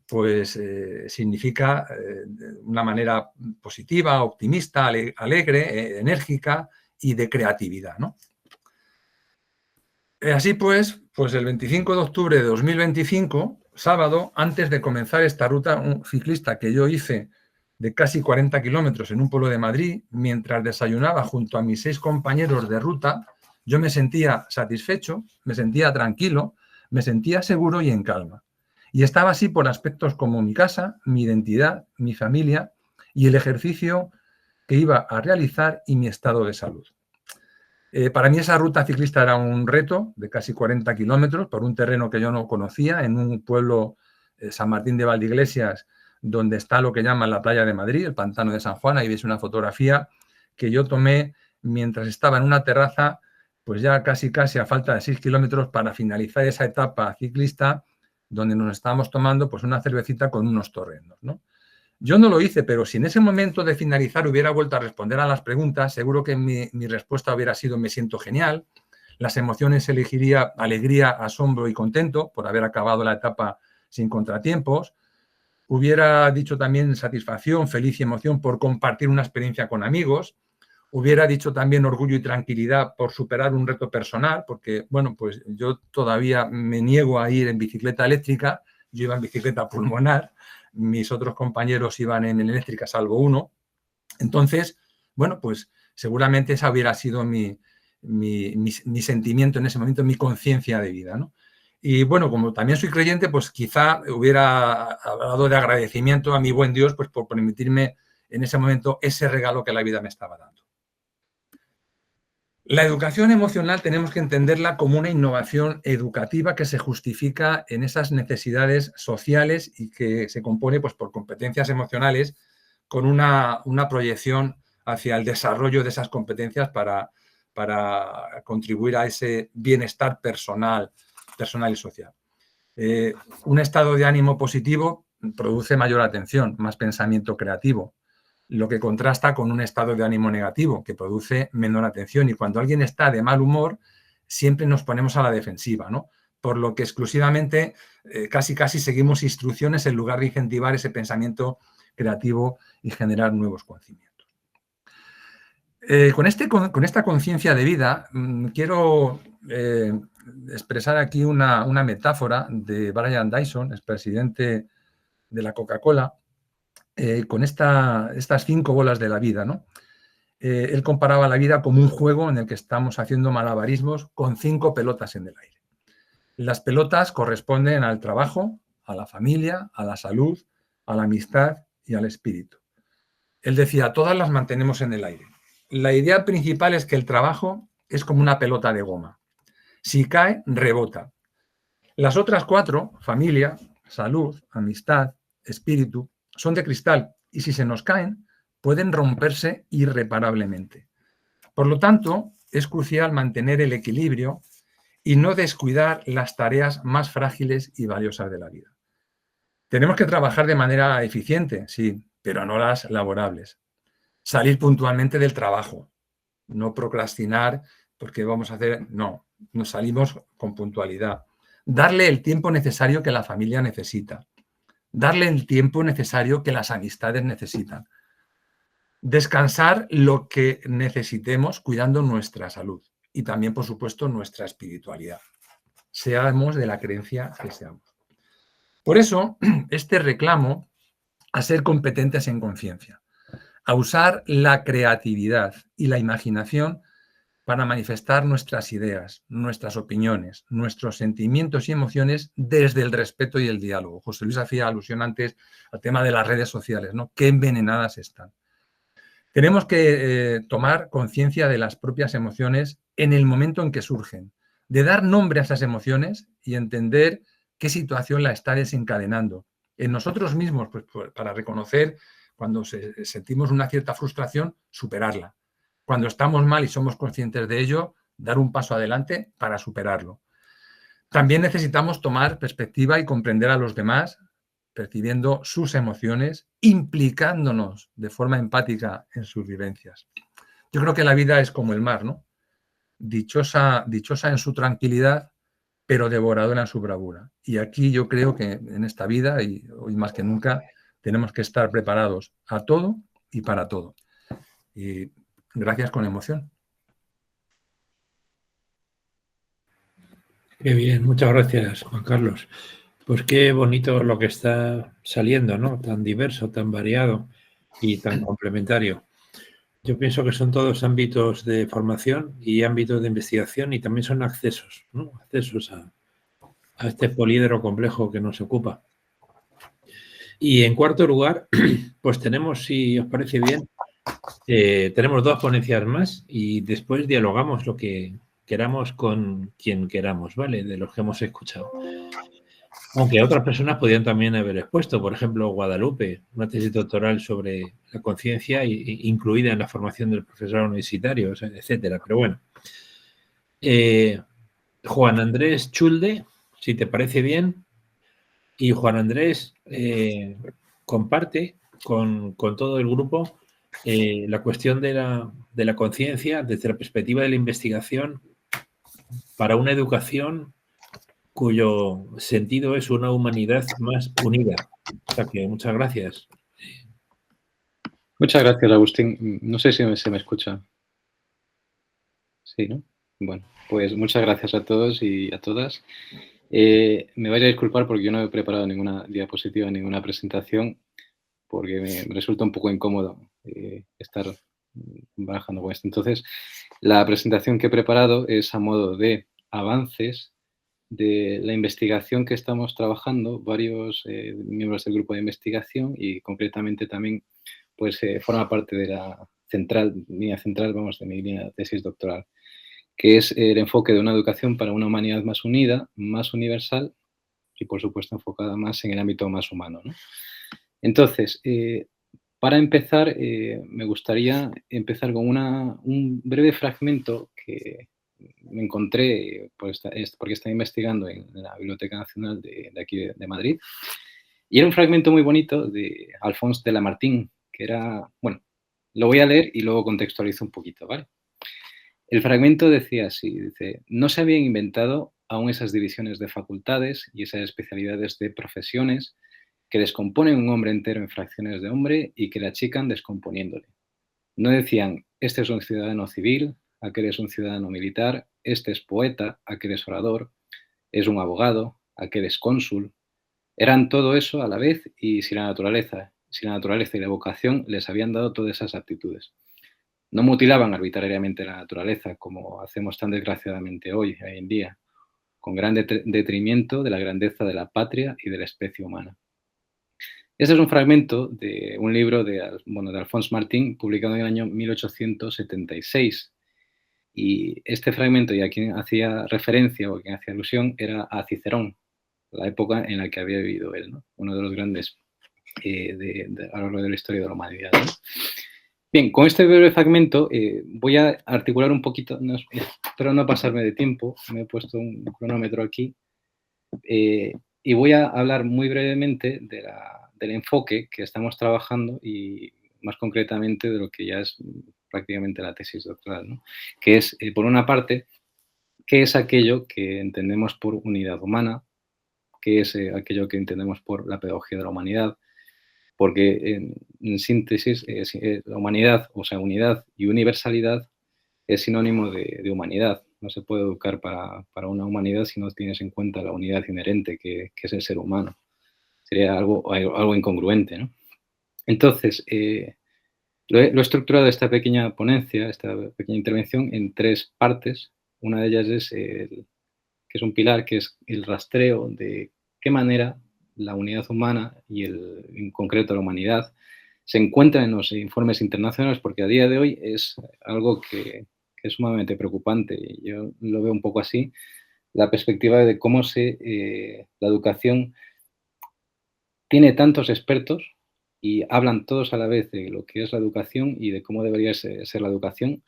pues significa una manera positiva, optimista, alegre, enérgica y de creatividad, ¿no? Así pues el 25 de octubre de 2025, sábado, antes de comenzar esta ruta, un ciclista que yo hice de casi 40 kilómetros en un pueblo de Madrid, mientras desayunaba junto a mis 6 compañeros de ruta, yo me sentía satisfecho, me sentía tranquilo, me sentía seguro y en calma. Y estaba así por aspectos como mi casa, mi identidad, mi familia y el ejercicio que iba a realizar y mi estado de salud. Para mí esa ruta ciclista era un reto de casi 40 kilómetros por un terreno que yo no conocía, en un pueblo, San Martín de Valdeiglesias, donde está lo que llaman la playa de Madrid, el pantano de San Juan. Ahí veis una fotografía que yo tomé mientras estaba en una terraza, pues ya casi a falta de 6 kilómetros para finalizar esa etapa ciclista, donde nos estábamos tomando pues una cervecita con unos torrenos, ¿no? Yo no lo hice, pero si en ese momento de finalizar hubiera vuelto a responder a las preguntas, seguro que mi respuesta hubiera sido me siento genial. Las emociones elegiría alegría, asombro y contento por haber acabado la etapa sin contratiempos. Hubiera dicho también satisfacción, feliz y emoción por compartir una experiencia con amigos. Hubiera dicho también orgullo y tranquilidad por superar un reto personal, porque, bueno, pues yo todavía me niego a ir en bicicleta eléctrica. Yo iba en bicicleta pulmonar. Mis otros compañeros iban en eléctrica, salvo uno. Entonces, bueno, pues seguramente esa hubiera sido mi sentimiento en ese momento, mi conciencia de vida, ¿no? Y bueno, como también soy creyente, pues quizá hubiera hablado de agradecimiento a mi buen Dios, pues por permitirme en ese momento ese regalo que la vida me estaba dando. La educación emocional tenemos que entenderla como una innovación educativa que se justifica en esas necesidades sociales y que se compone pues, por competencias emocionales con una proyección hacia el desarrollo de esas competencias para contribuir a ese bienestar personal y social. Un estado de ánimo positivo produce mayor atención, más pensamiento creativo, lo que contrasta con un estado de ánimo negativo que produce menor atención. Y cuando alguien está de mal humor, siempre nos ponemos a la defensiva, ¿no? Por lo que exclusivamente casi seguimos instrucciones en lugar de incentivar ese pensamiento creativo y generar nuevos conocimientos. Con esta conciencia de vida, quiero expresar aquí una metáfora de Brian Dyson, expresidente de la Coca-Cola, con estas 5 bolas de la vida, ¿no? Él comparaba la vida como un juego en el que estamos haciendo malabarismos con 5 pelotas en el aire. Las pelotas corresponden al trabajo, a la familia, a la salud, a la amistad y al espíritu. Él decía, todas las mantenemos en el aire. La idea principal es que el trabajo es como una pelota de goma. Si cae, rebota. Las otras 4, familia, salud, amistad, espíritu, son de cristal y si se nos caen, pueden romperse irreparablemente. Por lo tanto, es crucial mantener el equilibrio y no descuidar las tareas más frágiles y valiosas de la vida. Tenemos que trabajar de manera eficiente, sí, pero no las laborables. Salir puntualmente del trabajo, no procrastinar porque vamos a hacer, no, nos salimos con puntualidad. Darle el tiempo necesario que la familia necesita. Darle el tiempo necesario que las amistades necesitan. Descansar lo que necesitemos cuidando nuestra salud y también, por supuesto, nuestra espiritualidad. Seamos de la creencia que seamos. Por eso, este reclamo a ser competentes en conciencia, a usar la creatividad y la imaginación para manifestar nuestras ideas, nuestras opiniones, nuestros sentimientos y emociones desde el respeto y el diálogo. José Luis hacía alusión antes al tema de las redes sociales, ¿no? Qué envenenadas están. Tenemos que tomar conciencia de las propias emociones en el momento en que surgen, de dar nombre a esas emociones y entender qué situación la está desencadenando. En nosotros mismos, pues, para reconocer cuando sentimos una cierta frustración, superarla. Cuando estamos mal y somos conscientes de ello, dar un paso adelante para superarlo. También necesitamos tomar perspectiva y comprender a los demás, percibiendo sus emociones, implicándonos de forma empática en sus vivencias. Yo creo que la vida es como el mar, ¿no? Dichosa en su tranquilidad, pero devoradora en su bravura. Y aquí yo creo que en esta vida, y hoy más que nunca, tenemos que estar preparados a todo y para todo. Y gracias con emoción. Qué bien, muchas gracias, Juan Carlos. Pues qué bonito lo que está saliendo, ¿no? Tan diverso, tan variado y tan complementario. Yo pienso que son todos ámbitos de formación y ámbitos de investigación y también son accesos, ¿no? Accesos a este políedro complejo que nos ocupa. Y en cuarto lugar, pues tenemos, si os parece bien, tenemos 2 ponencias más y después dialogamos lo que queramos con quien queramos, ¿vale? De los que hemos escuchado. Aunque otras personas podían también haber expuesto, por ejemplo, Guadalupe, una tesis doctoral sobre la conciencia incluida en la formación del profesor universitario, etcétera. Pero bueno, Juan Andrés Chulde, si te parece bien, y Juan Andrés comparte con todo el grupo la cuestión de la conciencia desde la perspectiva de la investigación para una educación cuyo sentido es una humanidad más unida. O sea que muchas gracias. Muchas gracias, Agustín. No sé si se me escucha. Sí, ¿no? Bueno, pues muchas gracias a todos y a todas. Me vais a disculpar porque yo no he preparado ninguna diapositiva, ninguna presentación, porque me resulta un poco incómodo estar barajando con esto. Entonces, la presentación que he preparado es a modo de avances de la investigación que estamos trabajando, varios miembros del grupo de investigación y concretamente también pues forma parte de la línea central, vamos, de mi línea de tesis doctoral, que es el enfoque de una educación para una humanidad más unida, más universal y, por supuesto, enfocada más en el ámbito más humano, ¿no? Entonces, para empezar, me gustaría empezar con un breve fragmento que me encontré porque estaba investigando en la Biblioteca Nacional de aquí de Madrid. Y era un fragmento muy bonito de Alphonse de Lamartine, que era, bueno, lo voy a leer y luego contextualizo un poquito, ¿vale? El fragmento decía así, dice, no se habían inventado aún esas divisiones de facultades y esas especialidades de profesiones que descomponen un hombre entero en fracciones de hombre y que le achican descomponiéndole. No decían, este es un ciudadano civil, aquel es un ciudadano militar, este es poeta, aquel es orador, es un abogado, aquel es cónsul. Eran todo eso a la vez y si la naturaleza y la vocación les habían dado todas esas aptitudes. No mutilaban arbitrariamente la naturaleza como hacemos tan desgraciadamente hoy en día, con gran detrimento de la grandeza de la patria y de la especie humana. Este es un fragmento de un libro de Alphonse Martin, publicado en el año 1876. Y este fragmento, y a quien hacía referencia o a quien hacía alusión, era a Cicerón, la época en la que había vivido él, ¿no? Uno de los grandes a lo largo de la historia de la humanidad, ¿no? Bien, con este breve fragmento voy a articular un poquito, espero no pasarme de tiempo, me he puesto un cronómetro aquí, y voy a hablar muy brevemente del enfoque que estamos trabajando y más concretamente de lo que ya es prácticamente la tesis doctoral, ¿no? Que es, por una parte, qué es aquello que entendemos por unidad humana, qué es aquello que entendemos por la pedagogía de la humanidad, porque en síntesis la humanidad, o sea, unidad y universalidad es sinónimo de humanidad. No se puede educar para una humanidad si no tienes en cuenta la unidad inherente que es el ser humano. Sería algo incongruente, ¿no? Entonces, lo he estructurado esta pequeña ponencia, esta pequeña intervención en 3 partes. Una de ellas es que es un pilar, que es el rastreo de qué manera la unidad humana y en concreto la humanidad se encuentran en los informes internacionales, porque a día de hoy es algo que es sumamente preocupante. Yo lo veo un poco así, la perspectiva de cómo la educación tiene tantos expertos y hablan todos a la vez de lo que es la educación y de cómo debería ser la educación,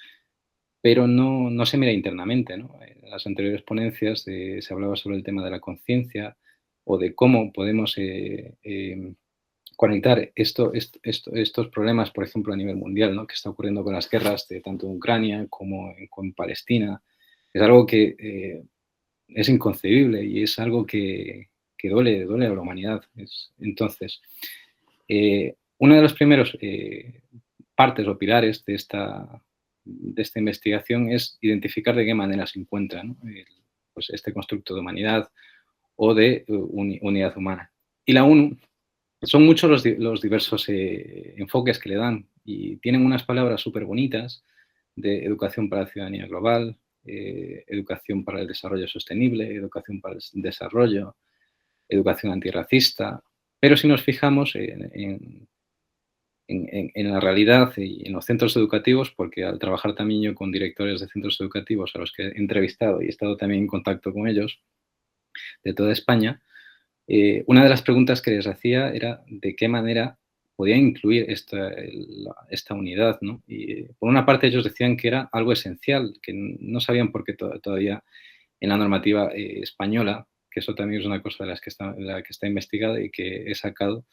pero no se mira internamente, ¿no? En las anteriores ponencias se hablaba sobre el tema de la conciencia o de cómo podemos conectar estos problemas, por ejemplo, a nivel mundial, ¿no? Que está ocurriendo con las guerras tanto en Ucrania como en Palestina. Es algo que es inconcebible y es algo que duele a la humanidad. Entonces, una de las primeras partes o pilares de esta investigación es identificar de qué manera se encuentra, ¿no? Pues este constructo de humanidad o de unidad humana. Y la ONU, son muchos los diversos enfoques que le dan y tienen unas palabras súper bonitas de educación para la ciudadanía global, educación para el desarrollo sostenible, educación para el desarrollo, educación antirracista, pero si nos fijamos en la realidad y en los centros educativos, porque al trabajar también yo con directores de centros educativos a los que he entrevistado y he estado también en contacto con ellos de toda España, una de las preguntas que les hacía era de qué manera podían incluir esta unidad, ¿no? Y por una parte ellos decían que era algo esencial, que no sabían por qué todavía en la normativa española, que eso también es una cosa de la que está investigada y que he sacado,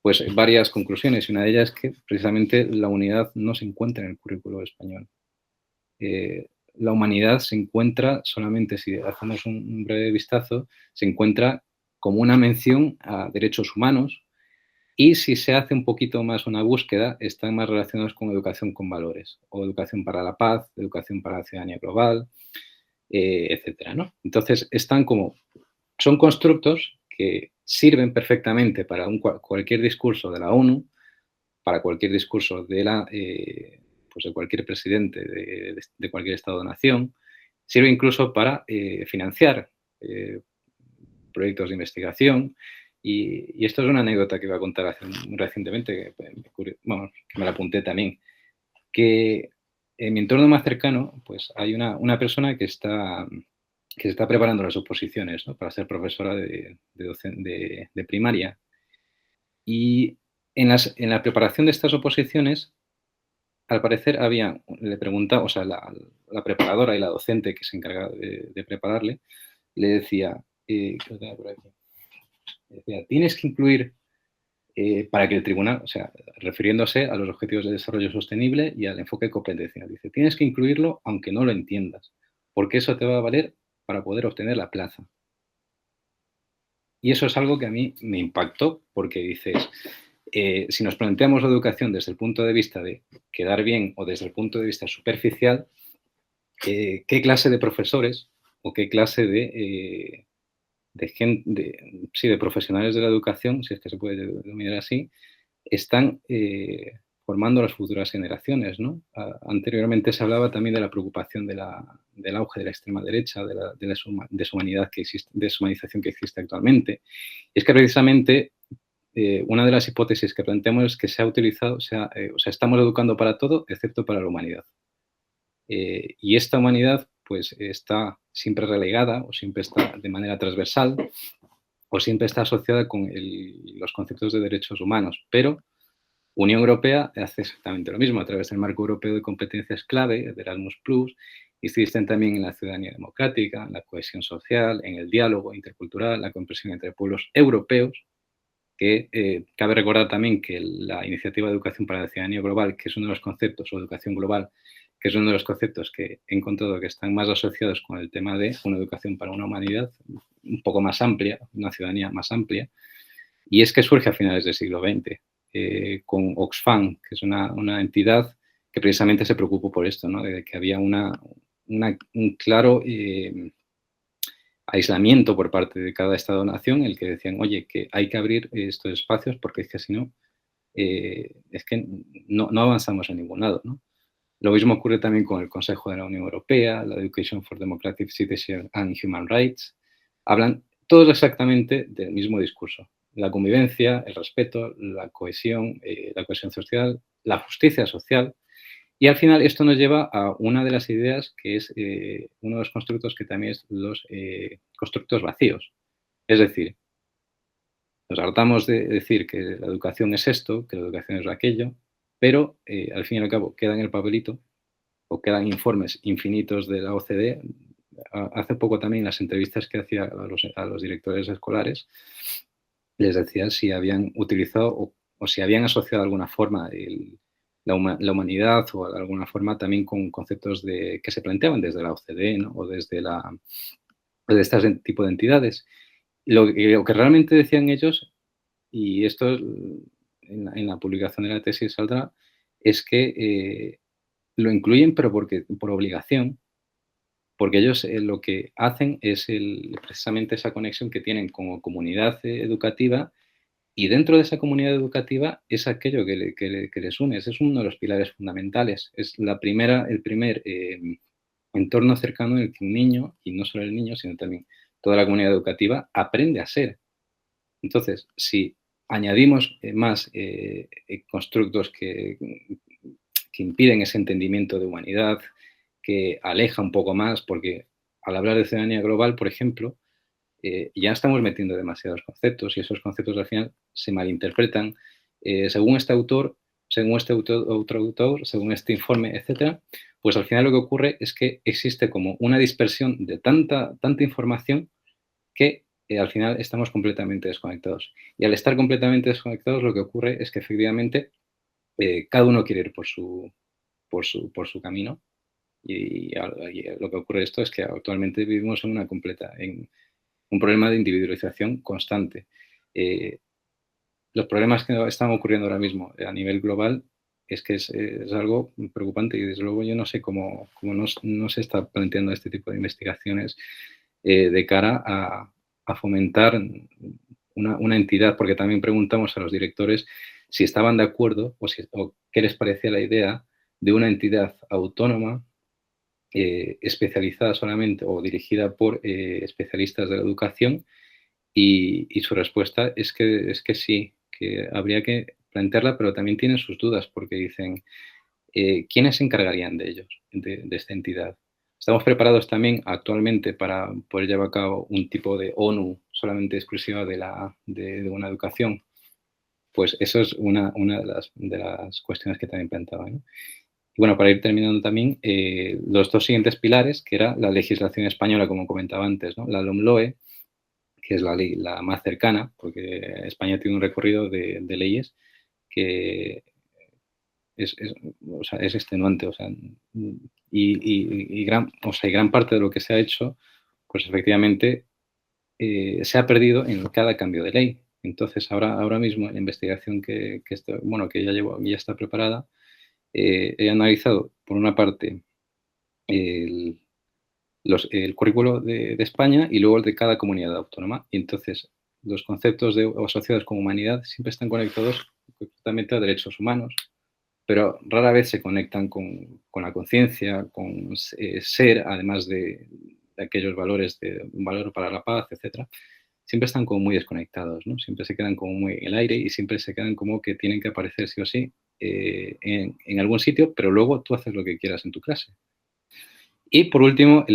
pues varias conclusiones. Y una de ellas es que precisamente la unidad no se encuentra en el currículo español. La humanidad se encuentra solamente, si hacemos un breve vistazo, se encuentra como una mención a derechos humanos y si se hace un poquito más una búsqueda, están más relacionados con educación con valores o educación para la paz, educación para la ciudadanía global, etcétera, ¿no? Entonces, son constructos que sirven perfectamente para cualquier discurso de la ONU, para cualquier discurso de pues de cualquier presidente de cualquier Estado-nación, sirve incluso para financiar proyectos de investigación. Y esto es una anécdota que iba a contar recientemente, que me la apunté también, que en mi entorno más cercano pues hay una persona que se está preparando las oposiciones, ¿no? Para ser profesora de primaria. Y en la preparación de estas oposiciones, al parecer le preguntaba, o sea, la preparadora y la docente que se encargaba de prepararle, le decía, tienes que incluir para que el tribunal, o sea, refiriéndose a los objetivos de desarrollo sostenible y al enfoque competencial, dice, tienes que incluirlo aunque no lo entiendas, porque eso te va a valer para poder obtener la plaza. Y eso es algo que a mí me impactó, porque dices, si nos planteamos la educación desde el punto de vista de quedar bien o desde el punto de vista superficial, ¿qué clase de profesores o qué clase de profesionales de la educación, si es que se puede denominar así, están formando las futuras generaciones, ¿no? Anteriormente se hablaba también de la preocupación del auge de la extrema derecha, de la deshumanización que existe actualmente. Y es que precisamente una de las hipótesis que planteamos es que se ha utilizado, estamos educando para todo excepto para la humanidad. Y esta humanidad pues está siempre relegada o siempre está de manera transversal o siempre está asociada con los conceptos de derechos humanos, pero Unión Europea hace exactamente lo mismo a través del Marco Europeo de Competencias Clave, de Erasmus+, insisten también en la ciudadanía democrática, en la cohesión social, en el diálogo intercultural, la comprensión entre pueblos europeos, que cabe recordar también que la iniciativa de educación para la ciudadanía global, que es uno de los conceptos, o educación global, que es uno de los conceptos que he encontrado que están más asociados con el tema de una educación para una humanidad un poco más amplia, una ciudadanía más amplia, y es que surge a finales del siglo XX, con Oxfam, que es una entidad que precisamente se preocupó por esto, ¿no? De que había un claro aislamiento por parte de cada Estado-nación, el que decían, oye, que hay que abrir estos espacios porque es que si no, es que no avanzamos a ningún lado, ¿no? Lo mismo ocurre también con el Consejo de la Unión Europea, la Education for Democratic Citizenship and Human Rights. Hablan todos exactamente del mismo discurso. La convivencia, el respeto, la cohesión social, la justicia social. Y al final esto nos lleva a una de las ideas que es uno de los constructos que también es los constructos vacíos. Es decir, nos hartamos de decir que la educación es esto, que la educación es aquello, pero al fin y al cabo queda en el papelito o quedan informes infinitos de la OCDE. Hace poco también las entrevistas que hacía a los directores escolares les decía si habían utilizado o si habían asociado de alguna forma la humanidad o de alguna forma también con conceptos que se planteaban desde la OCDE, ¿no? O desde de este tipo de entidades. Lo que realmente decían ellos, y esto en la publicación de la tesis saldrá, es que lo incluyen pero por obligación, porque ellos lo que hacen es precisamente esa conexión que tienen como comunidad educativa, y dentro de esa comunidad educativa es aquello que les une. Ese es uno de los pilares fundamentales. Es el primer entorno cercano en el que un niño, y no solo el niño, sino también toda la comunidad educativa, aprende a ser. Entonces, si añadimos más constructos que impiden ese entendimiento de humanidad, que aleja un poco más, porque al hablar de ciudadanía global, por ejemplo, ya estamos metiendo demasiados conceptos, y esos conceptos al final se malinterpretan según este autor, según este otro autor, según este informe, etcétera. Pues al final lo que ocurre es que existe como una dispersión de tanta información que al final estamos completamente desconectados. Y al estar completamente desconectados, lo que ocurre es que efectivamente cada uno quiere ir por su camino. Y lo que ocurre esto es que actualmente vivimos en un problema de individualización constante. Los problemas que están ocurriendo ahora mismo a nivel global es que es algo preocupante, y desde luego yo no sé cómo no se está planteando este tipo de investigaciones de cara a fomentar una entidad, porque también preguntamos a los directores si estaban de acuerdo o qué les parecía la idea de una entidad autónoma especializada solamente o dirigida por especialistas de la educación, y su respuesta es que sí, que habría que plantearla, pero también tienen sus dudas, porque dicen, ¿quiénes se encargarían de ellos, de esta entidad? Estamos preparados también actualmente para poder llevar a cabo un tipo de ONU solamente exclusiva de una educación. Pues eso es una de las cuestiones que también planteaba, ¿no? Y bueno, para ir terminando también, los dos siguientes pilares, que era la legislación española, como comentaba antes, ¿no? La LOMLOE, que es la ley la más cercana, porque España tiene un recorrido de leyes que es extenuante, y gran parte de lo que se ha hecho, pues efectivamente se ha perdido en cada cambio de ley. Entonces, ahora mismo la investigación que ya está preparada, he analizado, por una parte, el currículo de España y luego el de cada comunidad autónoma. Y entonces, los conceptos asociados con humanidad siempre están conectados completamente a derechos humanos, pero rara vez se conectan con la conciencia, con ser, además de aquellos valores de un valor para la paz, etcétera. Siempre están como muy desconectados, ¿no? Siempre se quedan como muy en el aire, y siempre se quedan como que tienen que aparecer sí o sí en algún sitio, pero luego tú haces lo que quieras en tu clase. Y por último,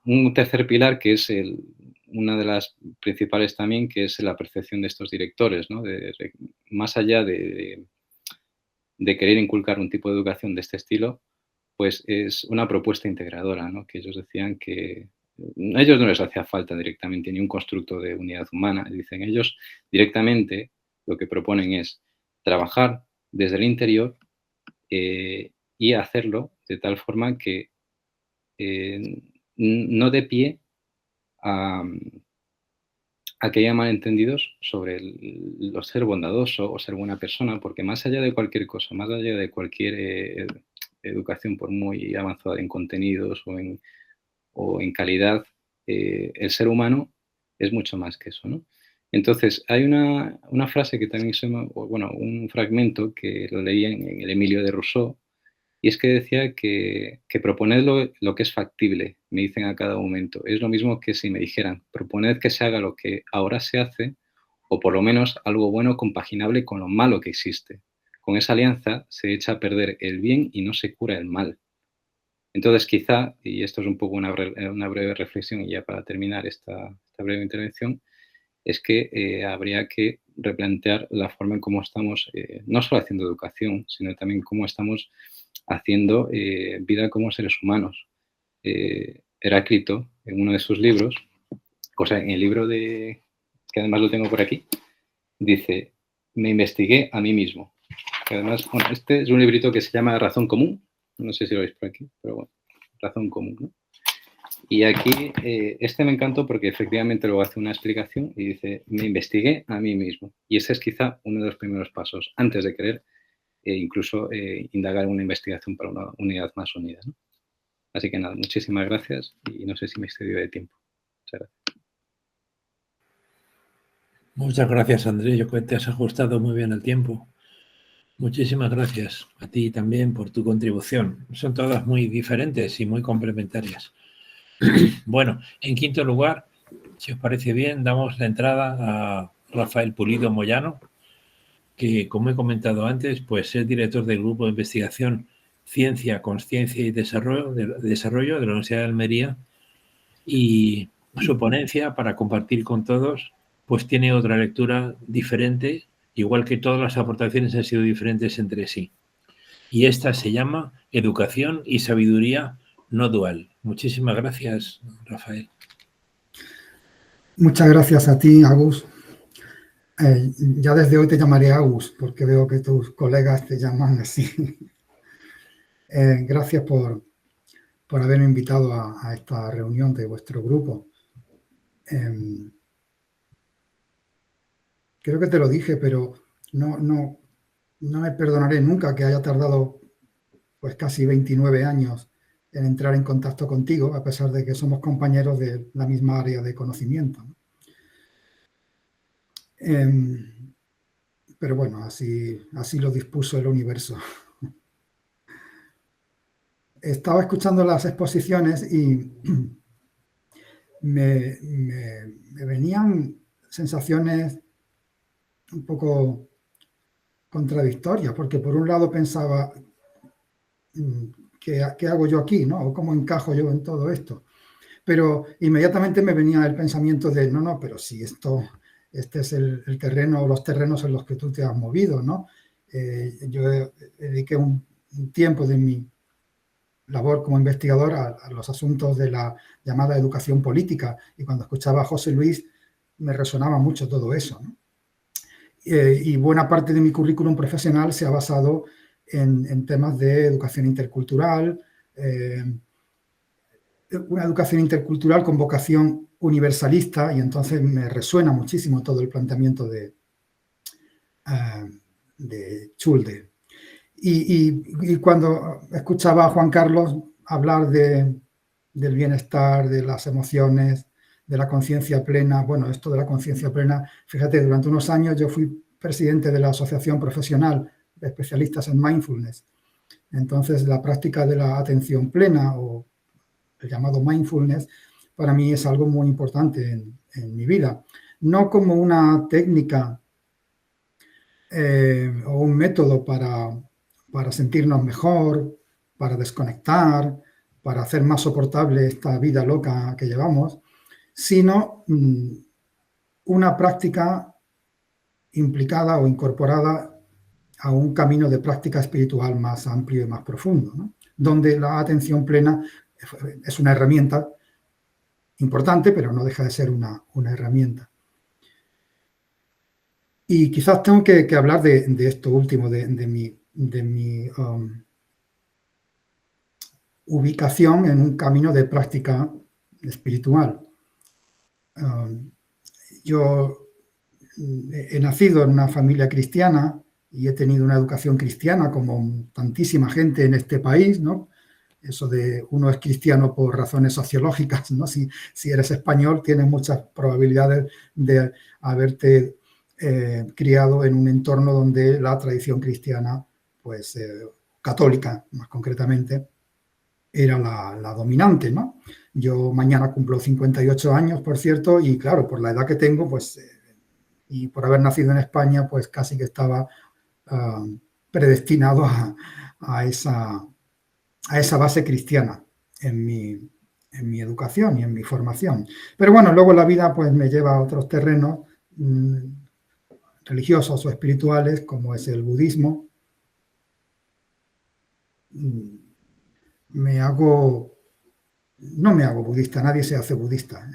un tercer pilar, que es una de las principales también, que es la percepción de estos directores, ¿no? Más allá de querer inculcar un tipo de educación de este estilo, pues es una propuesta integradora, ¿no? Que ellos decían que a ellos no les hacía falta directamente ni un constructo de unidad humana. Dicen, ellos directamente lo que proponen es trabajar desde el interior y hacerlo de tal forma que no dé pie a que haya malentendidos sobre lo ser bondadoso o ser buena persona, porque más allá de cualquier cosa, más allá de cualquier educación, por muy avanzada en contenidos o en calidad, el ser humano es mucho más que eso, ¿no? Entonces, hay una frase que también un fragmento que lo leí en el Emilio de Rousseau, y es que decía que proponed lo que es factible, me dicen a cada momento. Es lo mismo que si me dijeran, proponed que se haga lo que ahora se hace, o por lo menos algo bueno compaginable con lo malo que existe. Con esa alianza se echa a perder el bien y no se cura el mal. Entonces, quizá, y esto es un poco una breve reflexión, y ya para terminar esta breve intervención, es que habría que replantear la forma en cómo estamos, no solo haciendo educación, sino también cómo estamos haciendo vida como seres humanos. Heráclito, en uno de sus libros, en el libro que además lo tengo por aquí, dice, me investigué a mí mismo. Que además, este es un librito que se llama Razón Común, no sé si lo veis por aquí, pero bueno, Razón Común, ¿no? Y aquí, este me encantó porque efectivamente luego hace una explicación y dice, me investigué a mí mismo. Y ese es quizá uno de los primeros pasos, antes de querer incluso indagar una investigación para una unidad más unida, ¿no? Así que nada, muchísimas gracias y no sé si me he excedido de tiempo. Muchas gracias. Muchas gracias, Andrés. Yo creo que te has ajustado muy bien al tiempo. Muchísimas gracias a ti también por tu contribución. Son todas muy diferentes y muy complementarias. Bueno, en quinto lugar, si os parece bien, damos la entrada a Rafael Pulido Moyano, que, como he comentado antes, pues es director del Grupo de Investigación Ciencia, Consciencia y Desarrollo de la Universidad de Almería, y su ponencia, para compartir con todos, pues tiene otra lectura diferente, igual que todas las aportaciones han sido diferentes entre sí. Y esta se llama Educación y Sabiduría no dual. Muchísimas gracias, Rafael. Muchas gracias a ti, Agus. Ya desde hoy te llamaré Agus, porque veo que tus colegas te llaman así. Gracias por haberme invitado a esta reunión de vuestro grupo. Creo que te lo dije, pero no me perdonaré nunca que haya tardado pues casi 29 años en entrar en contacto contigo, a pesar de que somos compañeros de la misma área de conocimiento, ¿no? Pero bueno, así lo dispuso el universo. Estaba escuchando las exposiciones y me venían sensaciones un poco contradictorias, porque por un lado pensaba, ¿qué hago yo aquí, ¿no? ¿O cómo encajo yo en todo esto? Pero inmediatamente me venía el pensamiento de, no, pero si este es el terreno o los terrenos en los que tú te has movido, ¿no? Yo dediqué un tiempo de mi labor como investigador a los asuntos de la llamada educación política, y cuando escuchaba a José Luis me resonaba mucho todo eso, ¿no? Y buena parte de mi currículum profesional se ha basado en temas de educación intercultural, una educación intercultural con vocación universalista, y entonces me resuena muchísimo todo el planteamiento de Schulde. Y cuando escuchaba a Juan Carlos hablar del bienestar, de las emociones, de la conciencia plena, bueno, esto de la conciencia plena, fíjate, durante unos años yo fui presidente de la Asociación Profesional de Especialistas en Mindfulness. Entonces, la práctica de la atención plena, o el llamado mindfulness, para mí es algo muy importante en mi vida. No como una técnica o un método para sentirnos mejor, para desconectar, para hacer más soportable esta vida loca que llevamos, sino una práctica implicada o incorporada a un camino de práctica espiritual más amplio y más profundo, ¿no? Donde la atención plena es una herramienta importante, pero no deja de ser una herramienta. Y quizás tengo que hablar de esto último, de mi ubicación en un camino de práctica espiritual. Yo he nacido en una familia cristiana y he tenido una educación cristiana como tantísima gente en este país, ¿no? Eso de uno es cristiano por razones sociológicas, ¿no? Si eres español, tienes muchas probabilidades de haberte criado en un entorno donde la tradición cristiana, pues católica más concretamente, era la dominante, ¿no? Yo mañana cumplo 58 años, por cierto, y claro, por la edad que tengo, pues, y por haber nacido en España, pues casi que estaba predestinado a esa base cristiana en mi educación y en mi formación. Pero bueno, luego la vida pues me lleva a otros terrenos religiosos o espirituales, como es el budismo. No me hago budista, nadie se hace budista.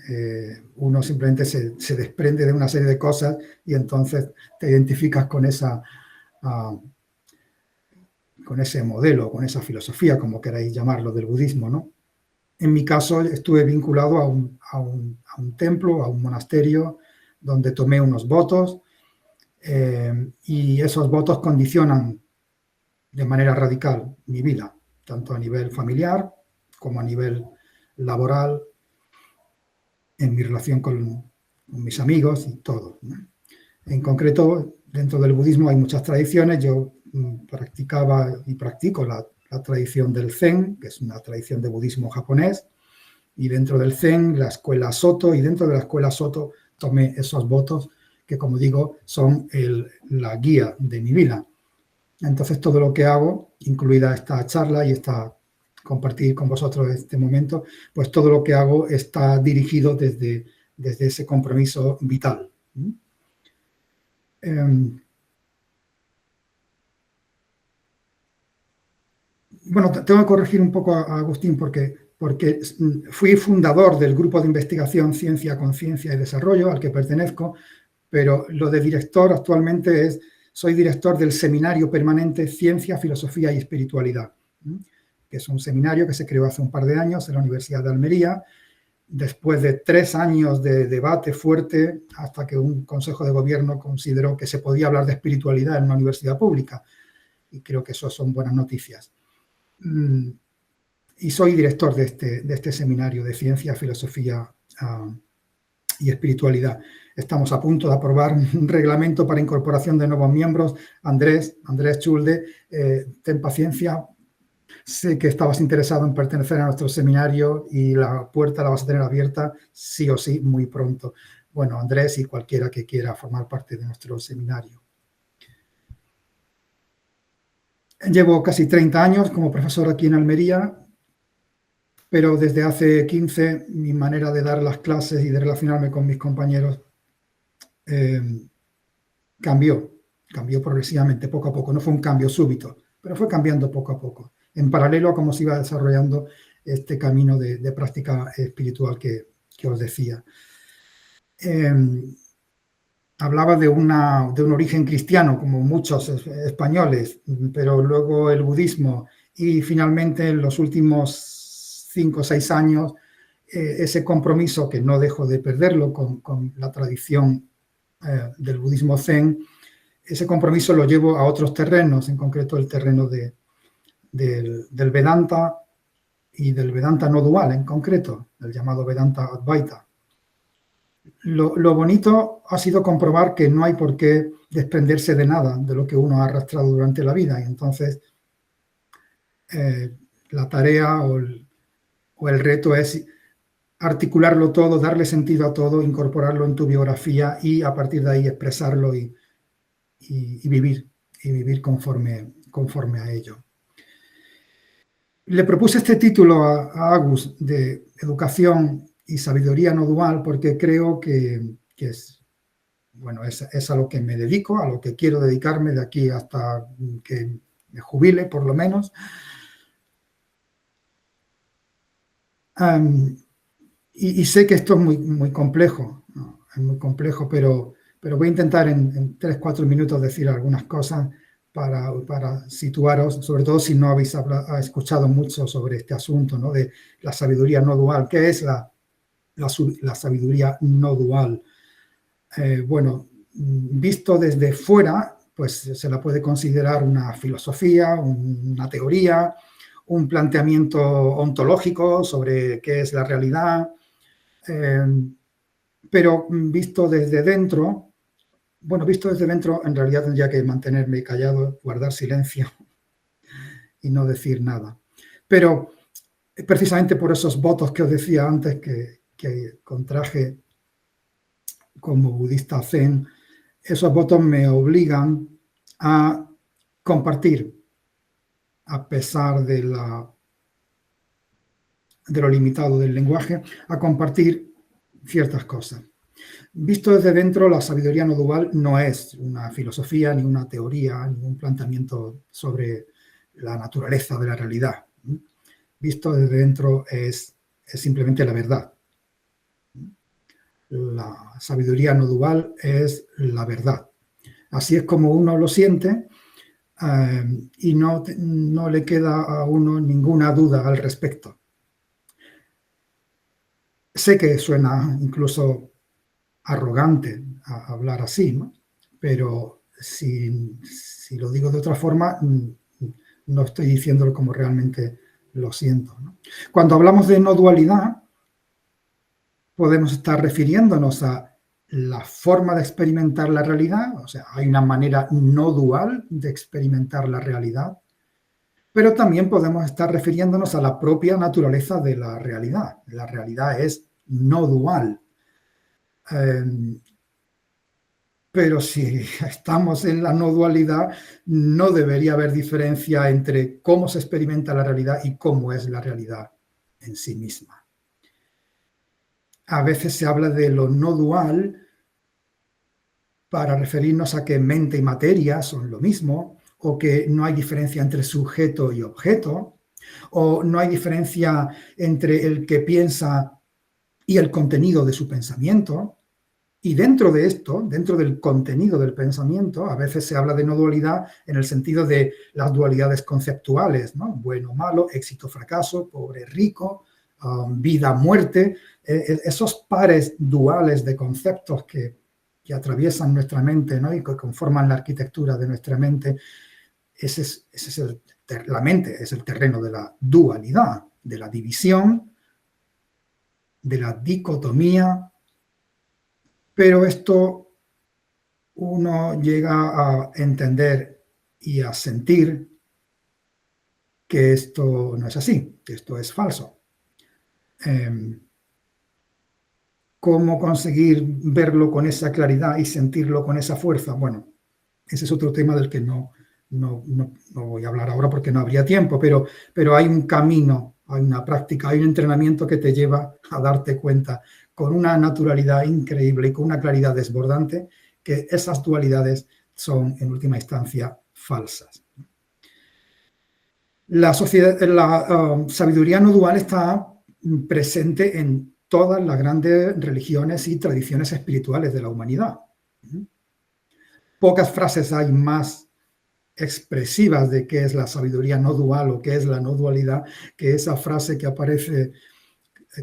Uno simplemente se desprende de una serie de cosas y entonces te identificas con ese modelo, con esa filosofía, como queráis llamarlo, del budismo, ¿no? En mi caso, estuve vinculado a un templo, a un monasterio, donde tomé unos votos, y esos votos condicionan de manera radical mi vida, tanto a nivel familiar como a nivel laboral, en mi relación con mis amigos y todo, ¿no? En concreto, dentro del budismo hay muchas tradiciones. Yo practicaba y practico la tradición del Zen, que es una tradición de budismo japonés, y dentro del Zen, la escuela Soto, y dentro de la escuela Soto tomé esos votos que, como digo, son la guía de mi vida. Entonces, todo lo que hago, incluida esta charla y compartir con vosotros este momento, pues todo lo que hago está dirigido desde ese compromiso vital. Bueno, tengo que corregir un poco a Agustín porque fui fundador del grupo de investigación Ciencia, Conciencia y Desarrollo al que pertenezco, pero lo de director actualmente soy director del seminario permanente Ciencia, Filosofía y Espiritualidad, que es un seminario que se creó hace un par de años en la Universidad de Almería, después de 3 años de debate fuerte, hasta que un consejo de gobierno consideró que se podía hablar de espiritualidad en una universidad pública, y creo que eso son buenas noticias. Y soy director de este seminario de Ciencia, Filosofía y Espiritualidad. Estamos a punto de aprobar un reglamento para incorporación de nuevos miembros. Andrés Chulde, ten paciencia. Sé que estabas interesado en pertenecer a nuestro seminario y la puerta la vas a tener abierta sí o sí muy pronto. Bueno, Andrés y cualquiera que quiera formar parte de nuestro seminario. Llevo casi 30 años como profesor aquí en Almería, pero desde hace 15 mi manera de dar las clases y de relacionarme con mis compañeros cambió progresivamente, poco a poco. No fue un cambio súbito, pero fue cambiando poco a poco, en paralelo a cómo se iba desarrollando este camino de práctica espiritual que os decía. Hablaba de un origen cristiano, como muchos españoles, pero luego el budismo y finalmente en los últimos 5 o 6 años ese compromiso, que no dejo de perderlo con la tradición del budismo zen, ese compromiso lo llevo a otros terrenos, en concreto el terreno del Vedanta y del Vedanta no dual, en concreto, el llamado Vedanta Advaita. Lo bonito ha sido comprobar que no hay por qué desprenderse de nada de lo que uno ha arrastrado durante la vida, y entonces la tarea o el reto es articularlo todo, darle sentido a todo, incorporarlo en tu biografía y a partir de ahí expresarlo y vivir conforme a ello. Le propuse este título a Agus de Educación y Sabiduría no dual porque creo que es a lo que me dedico, a lo que quiero dedicarme de aquí hasta que me jubile, por lo menos. Y sé que esto es muy complejo, ¿no? Es muy complejo, pero voy a intentar en 3-4 minutos decir algunas cosas para situaros, sobre todo si no habéis escuchado mucho sobre este asunto, ¿no? De la sabiduría no dual. ¿Qué es la sabiduría no dual? Bueno, visto desde fuera, pues se la puede considerar una filosofía, una teoría, un planteamiento ontológico sobre qué es la realidad, pero visto desde dentro, en realidad tendría que mantenerme callado, guardar silencio y no decir nada. Pero precisamente por esos votos que os decía antes que contraje como budista zen, esos votos me obligan a compartir, a pesar de lo limitado del lenguaje, a compartir ciertas cosas. Visto desde dentro, la sabiduría no dual no es una filosofía, ni una teoría, ni un planteamiento sobre la naturaleza de la realidad. Visto desde dentro es simplemente la verdad. La sabiduría no dual es la verdad. Así es como uno lo siente y no le queda a uno ninguna duda al respecto. Sé que suena incluso arrogante a hablar así, ¿no? Pero si lo digo de otra forma, no estoy diciéndolo como realmente lo siento, ¿no? Cuando hablamos de no dualidad, podemos estar refiriéndonos a la forma de experimentar la realidad, o sea, hay una manera no dual de experimentar la realidad, pero también podemos estar refiriéndonos a la propia naturaleza de la realidad. La realidad es no dual. Pero si estamos en la no dualidad, no debería haber diferencia entre cómo se experimenta la realidad y cómo es la realidad en sí misma. A veces se habla de lo no dual para referirnos a que mente y materia son lo mismo, o que no hay diferencia entre sujeto y objeto, o no hay diferencia entre el que piensa y el contenido de su pensamiento. Y dentro de esto, dentro del contenido del pensamiento, a veces se habla de no dualidad en el sentido de las dualidades conceptuales, ¿no? Bueno, malo, éxito, fracaso, pobre, rico, vida, muerte. Esos pares duales de conceptos que atraviesan nuestra mente, ¿no? Y que conforman la arquitectura de nuestra mente, la mente es el terreno de la dualidad, de la división, de la dicotomía. Pero esto uno llega a entender y a sentir que esto no es así, que esto es falso. ¿Cómo conseguir verlo con esa claridad y sentirlo con esa fuerza? Bueno, ese es otro tema del que no voy a hablar ahora porque no habría tiempo, pero hay un camino, hay una práctica, hay un entrenamiento que te lleva a darte cuenta con una naturalidad increíble y con una claridad desbordante que esas dualidades son en última instancia falsas. La sabiduría no dual está presente en todas las grandes religiones y tradiciones espirituales de la humanidad. Pocas frases hay más expresivas de qué es la sabiduría no dual o qué es la no dualidad que esa frase que aparece,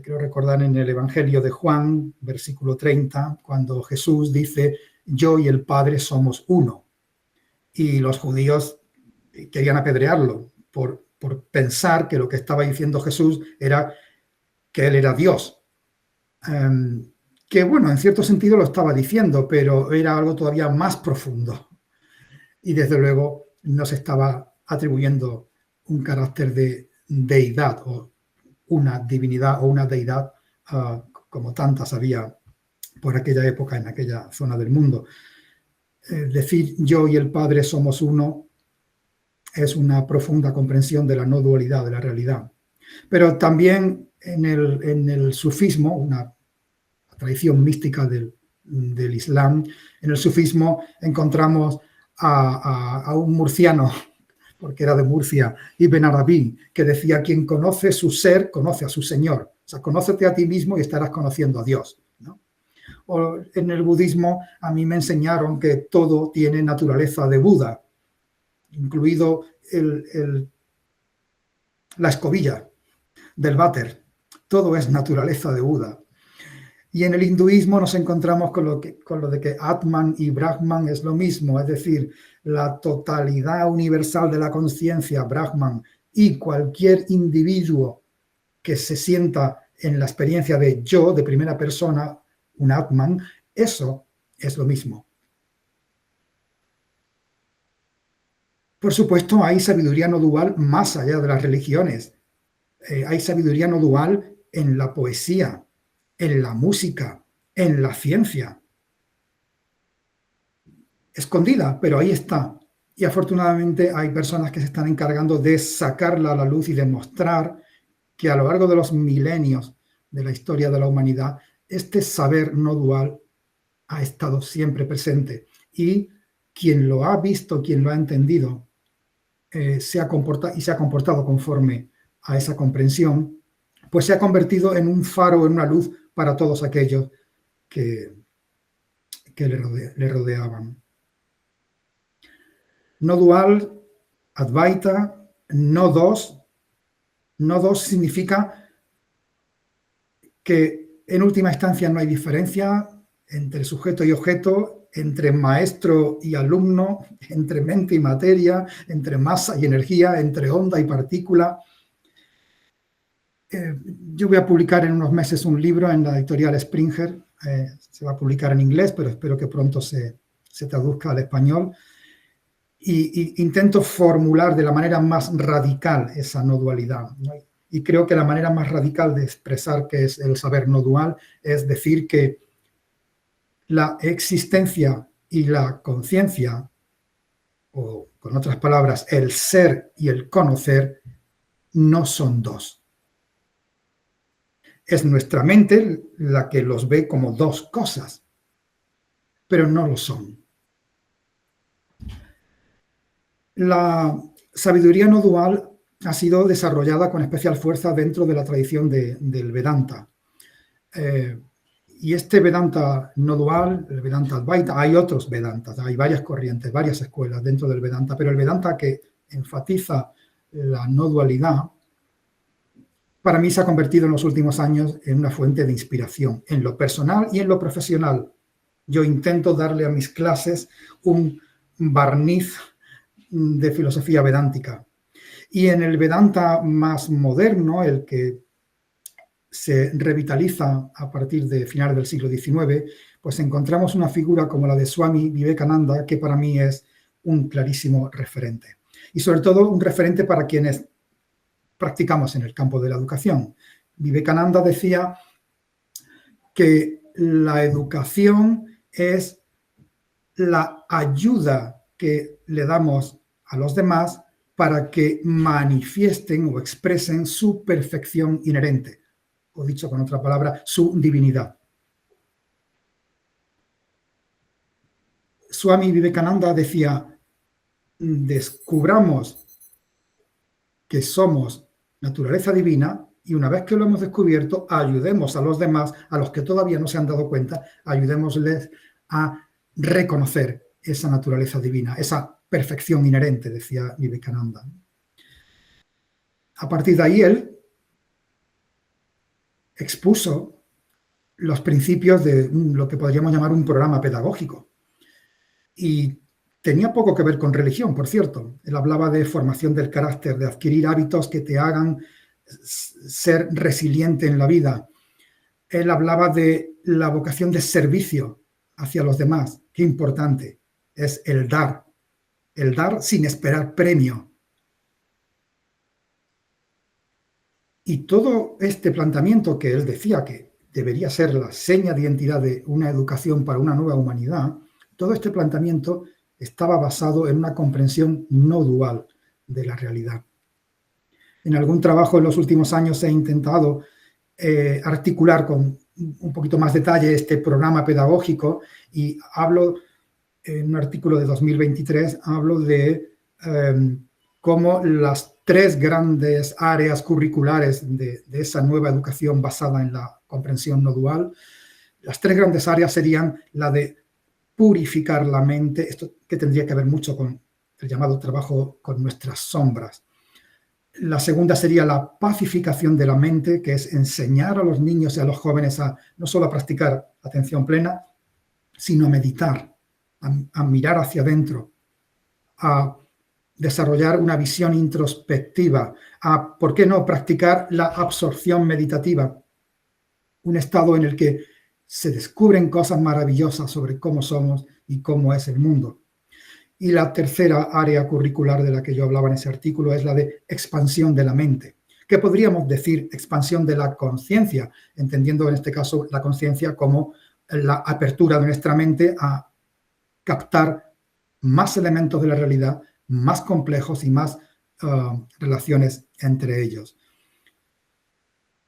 creo recordar, en el Evangelio de Juan, versículo 30, cuando Jesús dice: yo y el Padre somos uno. Y los judíos querían apedrearlo por pensar que lo que estaba diciendo Jesús era que él era Dios. Que bueno, en cierto sentido lo estaba diciendo, pero era algo todavía más profundo. Y desde luego no se estaba atribuyendo un carácter de deidad o una divinidad o una deidad como tantas había por aquella época en aquella zona del mundo. Decir yo y el Padre somos uno es una profunda comprensión de la no dualidad de la realidad. Pero también en el sufismo, una tradición mística del Islam, en el sufismo encontramos a un murciano, porque era de Murcia, Ibn Arabi, que decía: quien conoce su ser, conoce a su Señor. O sea, conócete a ti mismo y estarás conociendo a Dios, ¿no? O en el budismo a mí me enseñaron que todo tiene naturaleza de Buda, incluido la escobilla del váter. Todo es naturaleza de Buda. Y en el hinduismo nos encontramos con lo de que Atman y Brahman es lo mismo, es decir, la totalidad universal de la conciencia, Brahman, y cualquier individuo que se sienta en la experiencia de yo, de primera persona, un Atman, eso es lo mismo. Por supuesto, hay sabiduría no dual más allá de las religiones. Hay sabiduría no dual en la poesía, en la música, en la ciencia. Escondida, pero ahí está. Y afortunadamente hay personas que se están encargando de sacarla a la luz y demostrar que a lo largo de los milenios de la historia de la humanidad, este saber no dual ha estado siempre presente. Y quien lo ha visto, quien lo ha entendido, se ha comportado conforme a esa comprensión, pues se ha convertido en un faro, en una luz para todos aquellos que le rodeaban. No dual, Advaita, no dos. No dos significa que En última instancia, no hay diferencia entre sujeto y objeto, entre maestro y alumno, entre mente y materia, entre masa y energía, entre onda y partícula. Yo voy a publicar en unos meses un libro en la editorial Springer. Se va a publicar en inglés, pero espero que pronto se traduzca al español. Y intento formular de la manera más radical esa no dualidad, ¿no? Y creo que la manera más radical de expresar qué es el saber no dual es decir que la existencia y la conciencia, o con otras palabras, el ser y el conocer, no son dos. Es nuestra mente la que los ve como dos cosas, pero no lo son. La sabiduría no dual ha sido desarrollada con especial fuerza dentro de la tradición del Vedanta. Y este Vedanta no dual, el Vedanta Advaita, hay otros Vedantas, hay varias corrientes, varias escuelas dentro del Vedanta, pero el Vedanta que enfatiza la no dualidad, para mí se ha convertido en los últimos años en una fuente de inspiración, en lo personal y en lo profesional. Yo intento darle a mis clases un barniz de filosofía vedántica. Y en el Vedanta más moderno, el que se revitaliza a partir de finales del siglo XIX, pues encontramos una figura como la de Swami Vivekananda, que para mí es un clarísimo referente. Y sobre todo un referente para quienes practicamos en el campo de la educación. Vivekananda decía que la educación es la ayuda que le damos a los demás para que manifiesten o expresen su perfección inherente, o dicho con otra palabra, su divinidad. Swami Vivekananda decía, descubramos que somos naturaleza divina y una vez que lo hemos descubierto, ayudemos a los demás, a los que todavía no se han dado cuenta, ayudémosles a reconocer esa naturaleza divina, esa perfección inherente, decía Vivekananda. A partir de ahí, él expuso los principios de lo que podríamos llamar un programa pedagógico. Y tenía poco que ver con religión, por cierto. Él hablaba de formación del carácter, de adquirir hábitos que te hagan ser resiliente en la vida. Él hablaba de la vocación de servicio hacia los demás. Qué importante es el dar sin esperar premio. Y todo este planteamiento que él decía que debería ser la seña de identidad de una educación para una nueva humanidad, todo este planteamiento estaba basado en una comprensión no dual de la realidad. En algún trabajo en los últimos años he intentado articular con un poquito más detalle este programa pedagógico y hablo, en un artículo de 2023, hablo de cómo las tres grandes áreas curriculares de esa nueva educación basada en la comprensión no dual, las tres grandes áreas serían la de purificar la mente, esto que tendría que ver mucho con el llamado trabajo con nuestras sombras. La segunda sería la pacificación de la mente, que es enseñar a los niños y a los jóvenes a no solo a practicar atención plena, sino a meditar, a mirar hacia adentro, a desarrollar una visión introspectiva, a, ¿por qué no?, practicar la absorción meditativa, un estado en el que se descubren cosas maravillosas sobre cómo somos y cómo es el mundo. Y la tercera área curricular de la que yo hablaba en ese artículo es la de expansión de la mente, que podríamos decir expansión de la conciencia, entendiendo en este caso la conciencia como la apertura de nuestra mente a captar más elementos de la realidad, más complejos y más relaciones entre ellos.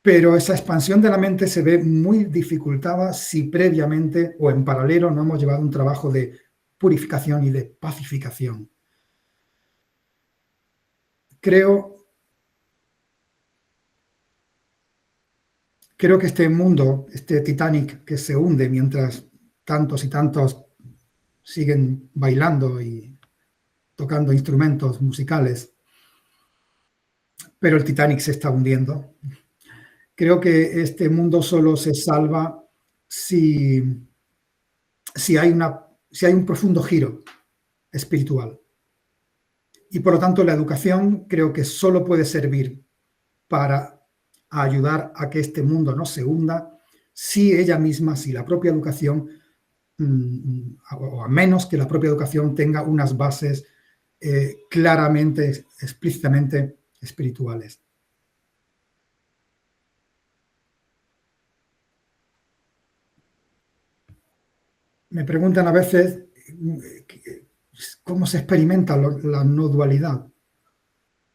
Pero esa expansión de la mente se ve muy dificultada si previamente o en paralelo no hemos llevado un trabajo de purificación y de pacificación. Creo que este mundo, este Titanic que se hunde mientras tantos y tantos siguen bailando y tocando instrumentos musicales, pero el Titanic se está hundiendo. Creo que este mundo solo se salva si hay un profundo giro espiritual. Y por lo tanto la educación creo que solo puede servir para ayudar a que este mundo no se hunda si ella misma, si la propia educación, o a menos que la propia educación tenga unas bases claramente, explícitamente espirituales. Me preguntan a veces cómo se experimenta la no dualidad.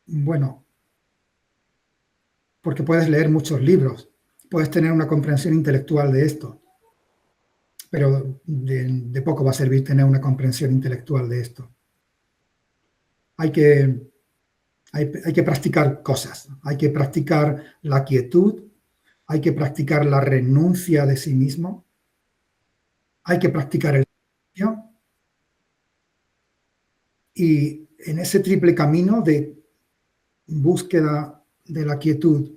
Bueno, porque puedes leer muchos libros, puedes tener una comprensión intelectual de esto, pero de poco va a servir tener una comprensión intelectual de esto. Hay que practicar cosas, hay que practicar la quietud, hay que practicar la renuncia de sí mismo, hay que practicar el silencio, y en ese triple camino de búsqueda de la quietud,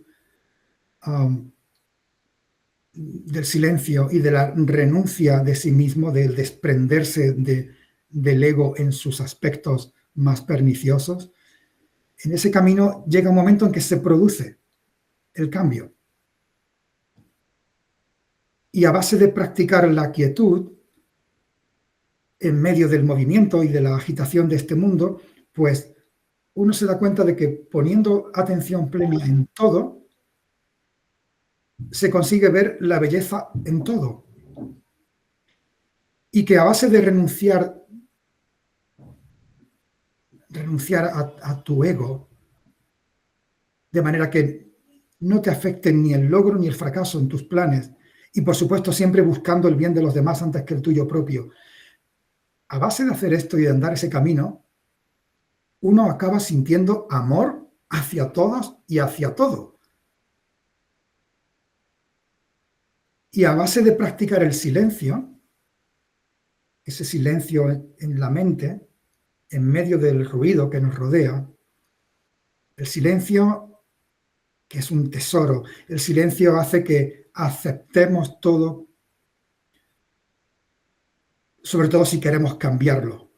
del silencio y de la renuncia de sí mismo, del desprenderse del ego en sus aspectos más perniciosos, en ese camino llega un momento en que se produce el cambio. Y a base de practicar la quietud, en medio del movimiento y de la agitación de este mundo, pues uno se da cuenta de que poniendo atención plena en todo, se consigue ver la belleza en todo. Y que a base de renunciar a tu ego, de manera que no te afecten ni el logro ni el fracaso en tus planes, y por supuesto siempre buscando el bien de los demás antes que el tuyo propio. A base de hacer esto y de andar ese camino, uno acaba sintiendo amor hacia todas y hacia todo. Y a base de practicar el silencio, ese silencio en la mente, en medio del ruido que nos rodea, el silencio, que es un tesoro, el silencio hace que aceptemos todo, sobre todo si queremos cambiarlo.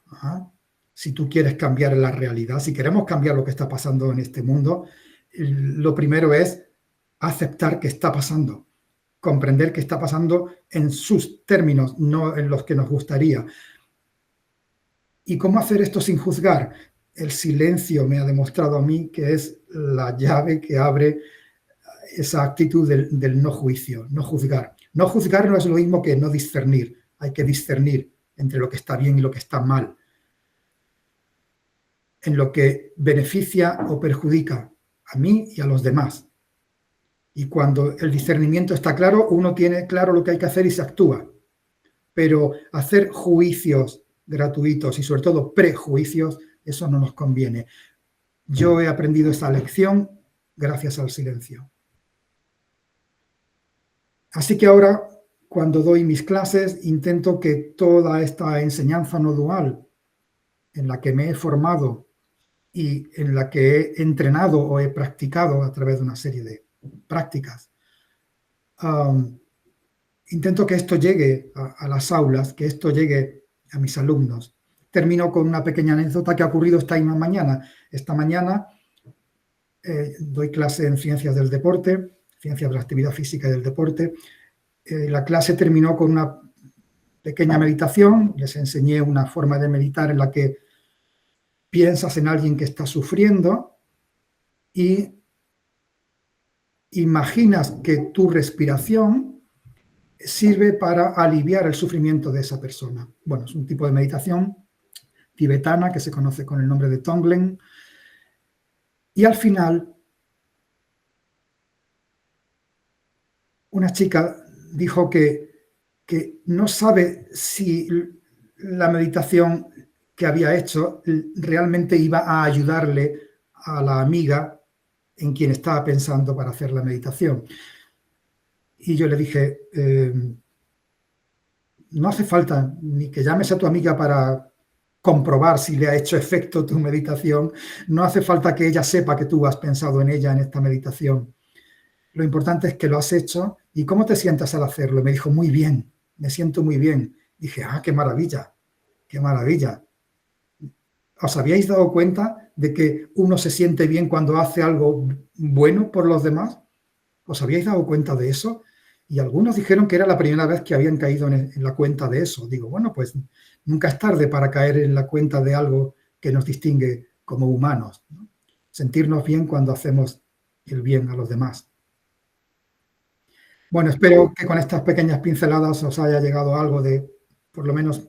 Si tú quieres cambiar la realidad, si queremos cambiar lo que está pasando en este mundo, lo primero es aceptar que está pasando, comprender que está pasando en sus términos, no en los que nos gustaría. ¿Y cómo hacer esto sin juzgar? El silencio me ha demostrado a mí que es la llave que abre esa actitud del no juicio, no juzgar. No juzgar no es lo mismo que no discernir. Hay que discernir entre lo que está bien y lo que está mal, en lo que beneficia o perjudica a mí y a los demás. Y cuando el discernimiento está claro, uno tiene claro lo que hay que hacer y se actúa. Pero hacer juicios gratuitos y sobre todo prejuicios, eso no nos conviene. Yo he aprendido esta lección gracias al silencio. Así que ahora, cuando doy mis clases, intento que toda esta enseñanza no dual en la que me he formado y en la que he entrenado o he practicado a través de una serie de prácticas, intento que esto llegue a las aulas, que esto llegue a mis alumnos. Termino con una pequeña anécdota que ha ocurrido esta misma mañana. Esta mañana doy clase en ciencias del deporte, ciencias de la actividad física y del deporte. La clase terminó con una pequeña meditación. Les enseñé una forma de meditar en la que piensas en alguien que está sufriendo y imaginas que tu respiración sirve para aliviar el sufrimiento de esa persona. Bueno, es un tipo de meditación tibetana que se conoce con el nombre de Tonglen. Y al final, una chica dijo que no sabe si la meditación que había hecho realmente iba a ayudarle a la amiga en quien estaba pensando para hacer la meditación. Y yo le dije, no hace falta ni que llames a tu amiga para comprobar si le ha hecho efecto tu meditación, no hace falta que ella sepa que tú has pensado en ella en esta meditación. lo importante es que lo has hecho. ¿Y cómo te sientas al hacerlo? Y me dijo, muy bien, me siento muy bien. Dije, qué maravilla, qué maravilla. ¿Os habíais dado cuenta de que uno se siente bien cuando hace algo bueno por los demás? ¿Os habíais dado cuenta de eso? Y algunos dijeron que era la primera vez que habían caído en la cuenta de eso. Digo, bueno, pues nunca es tarde para caer en la cuenta de algo que nos distingue como humanos, ¿no? Sentirnos bien cuando hacemos el bien a los demás. Bueno, espero que con estas pequeñas pinceladas os haya llegado algo de, por lo menos,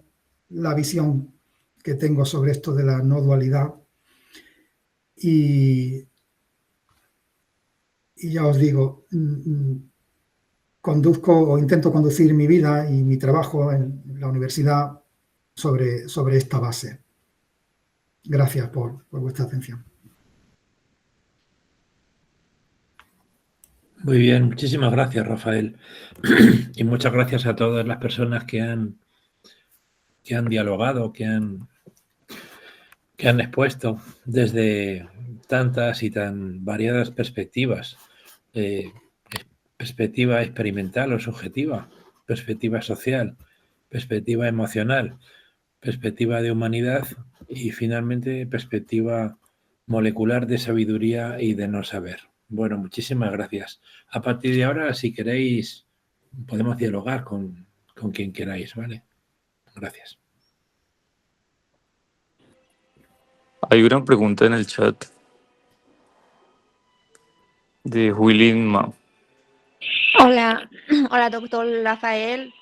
la visión que tengo sobre esto de la no dualidad. Y ya os digo, conduzco o intento conducir mi vida y mi trabajo en la universidad sobre esta base. Gracias por vuestra atención. Muy bien, muchísimas gracias, Rafael. Y muchas gracias a todas las personas que han dialogado, que han expuesto desde tantas y tan variadas perspectivas. Perspectiva experimental o subjetiva, perspectiva social, perspectiva emocional, perspectiva de humanidad y finalmente perspectiva molecular de sabiduría y de no saber. Bueno, muchísimas gracias. A partir de ahora, si queréis, podemos dialogar con quien queráis, ¿vale? Gracias. Hay una pregunta en el chat de Huilin Ma. Hola, hola, doctor Rafael.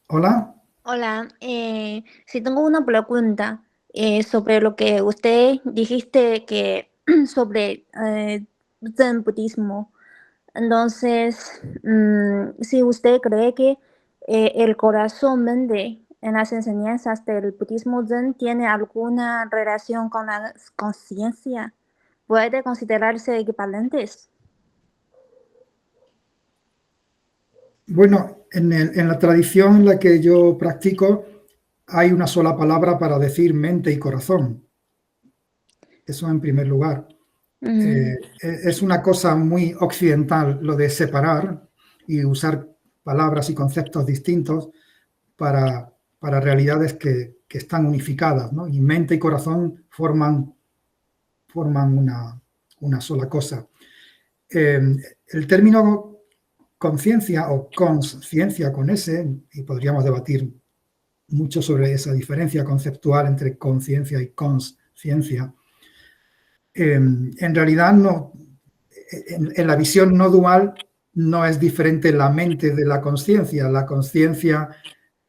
Hola. Hola, sí tengo una pregunta sobre lo que usted dijiste que sobre Zen budismo. Entonces, si usted cree que el corazón mente en las enseñanzas del budismo Zen tiene alguna relación con la conciencia, ¿puede considerarse equivalentes? Bueno, en la tradición en la que yo practico hay una sola palabra para decir mente y corazón. Eso en primer lugar. Es una cosa muy occidental lo de separar y usar palabras y conceptos distintos para realidades que están unificadas, ¿no? Y mente y corazón forman una sola cosa. El término conciencia o consciencia con S, y podríamos debatir mucho sobre esa diferencia conceptual entre conciencia y consciencia, en realidad no, en la visión no dual no es diferente la mente de la conciencia. La conciencia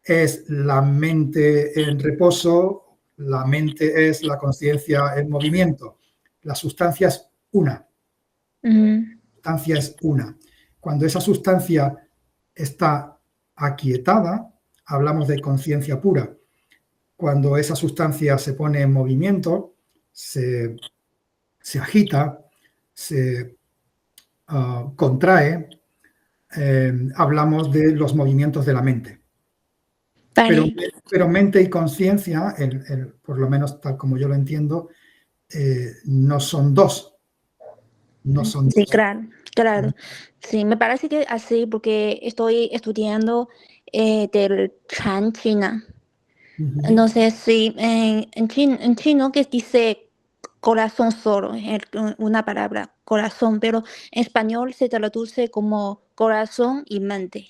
es la mente en reposo, la mente es la conciencia en movimiento. La sustancia es una. La sustancia es una. Cuando esa sustancia está aquietada, hablamos de conciencia pura. Cuando esa sustancia se pone en movimiento, se agita, se contrae, hablamos de los movimientos de la mente. Pero mente y conciencia, por lo menos tal como yo lo entiendo, no son dos. No son sí, dos. claro. Sí, me parece que así, porque estoy estudiando del Chan China. Entonces, sí, en chino que dice corazón solo, una palabra, corazón, pero en español se traduce como corazón y mente.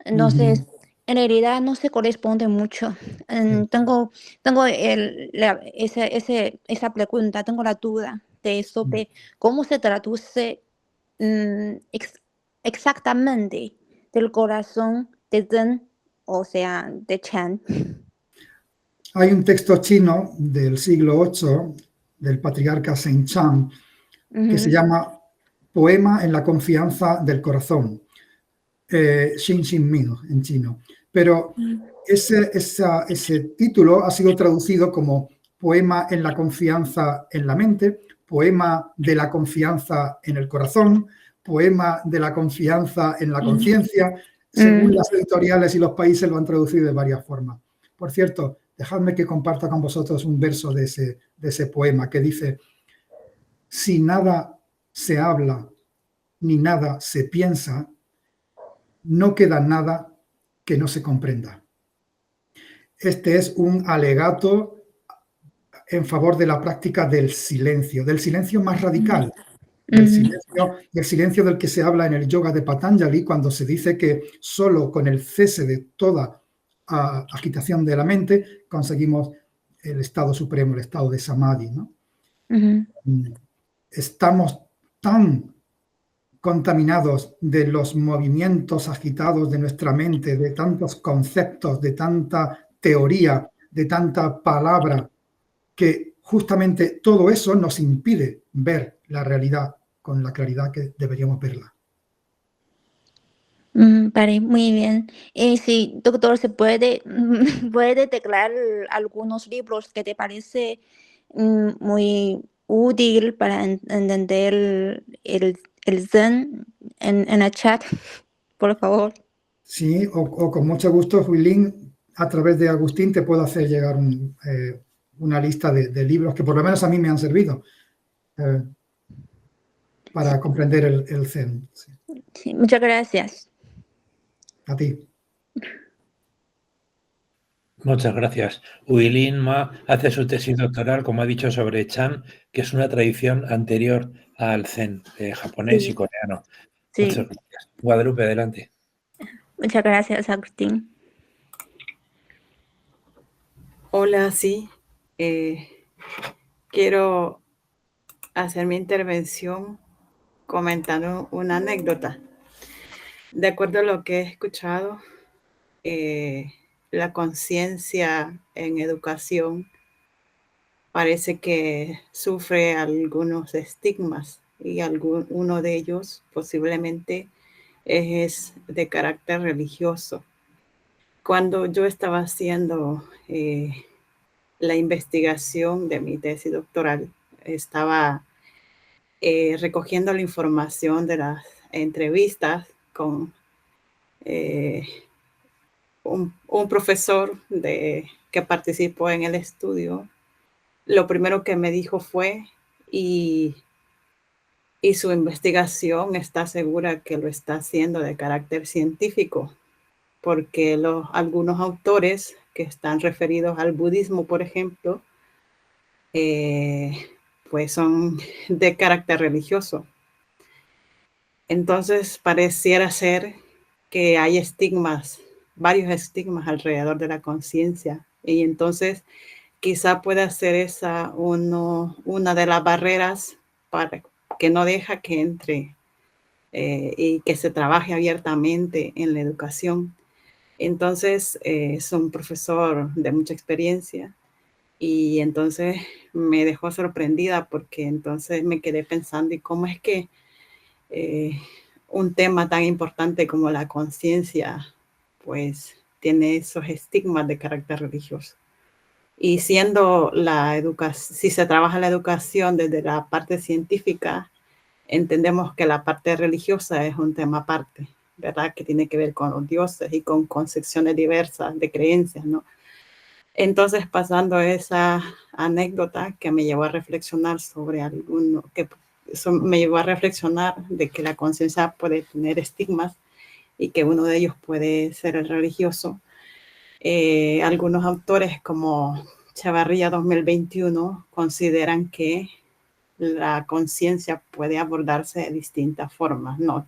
Entonces, en realidad no se corresponde mucho. Tengo esa pregunta, tengo la duda de eso, de cómo se traduce exactamente del corazón de Zen, o sea, de Chan. Hay un texto chino del siglo VIII, del patriarca Shen Chang, que se llama Poema en la confianza del corazón, Xin Xin Ming en chino. Pero ese título ha sido traducido como Poema en la confianza en la mente, Poema de la confianza en el corazón, Poema de la confianza en la conciencia. Según las editoriales y los países lo han traducido de varias formas. Por cierto, dejadme que comparta con vosotros un verso de ese poema que dice: si nada se habla ni nada se piensa, no queda nada que no se comprenda. Este es un alegato en favor de la práctica del silencio más radical, del silencio del que se habla en el yoga de Patanjali, cuando se dice que solo con el cese de toda agitación de la mente conseguimos el estado supremo, el estado de samadhi, ¿no? Estamos tan contaminados de los movimientos agitados de nuestra mente, de tantos conceptos, de tanta teoría, de tanta palabra, que justamente todo eso nos impide ver la realidad con la claridad que deberíamos verla. Vale, muy bien. Sí, doctor, ¿se puede teclar algunos libros que te parece muy útil para entender el Zen en el chat, por favor? Sí, o con mucho gusto, Huilín, a través de Agustín te puedo hacer llegar una lista de libros que por lo menos a mí me han servido para comprender el Zen. Sí. Sí, muchas gracias. A ti. Muchas gracias. Huilin Ma hace su tesis doctoral, como ha dicho, sobre Chan, que es una tradición anterior al Zen japonés y coreano. Sí. Muchas gracias. Guadalupe, adelante. Muchas gracias, Agustín. Hola, sí. Quiero hacer mi intervención comentando una anécdota. De acuerdo a lo que he escuchado, la conciencia en educación parece que sufre algunos estigmas y uno de ellos posiblemente es de carácter religioso. Cuando yo estaba haciendo la investigación de mi tesis doctoral, estaba recogiendo la información de las entrevistas con un profesor que participó en el estudio. Lo primero que me dijo fue, y su investigación está segura que lo está haciendo de carácter científico, porque algunos autores que están referidos al budismo, por ejemplo, pues son de carácter religioso. Entonces pareciera ser que hay varios estigmas alrededor de la conciencia, y entonces quizá pueda ser esa una de las barreras para que no deja que entre y que se trabaje abiertamente en la educación. Entonces es un profesor de mucha experiencia, y entonces me dejó sorprendida, porque entonces me quedé pensando, ¿y cómo es que un tema tan importante como la conciencia pues tiene esos estigmas de carácter religioso? Y siendo si se trabaja la educación desde la parte científica, entendemos que la parte religiosa es un tema aparte, ¿verdad? Que tiene que ver con los dioses y con concepciones diversas de creencias, ¿no? Entonces, pasando esa anécdota que me llevó a reflexionar me llevó a reflexionar de que la conciencia puede tener estigmas y que uno de ellos puede ser el religioso. Algunos autores como Chavarría 2021 consideran que la conciencia puede abordarse de distintas formas, ¿no?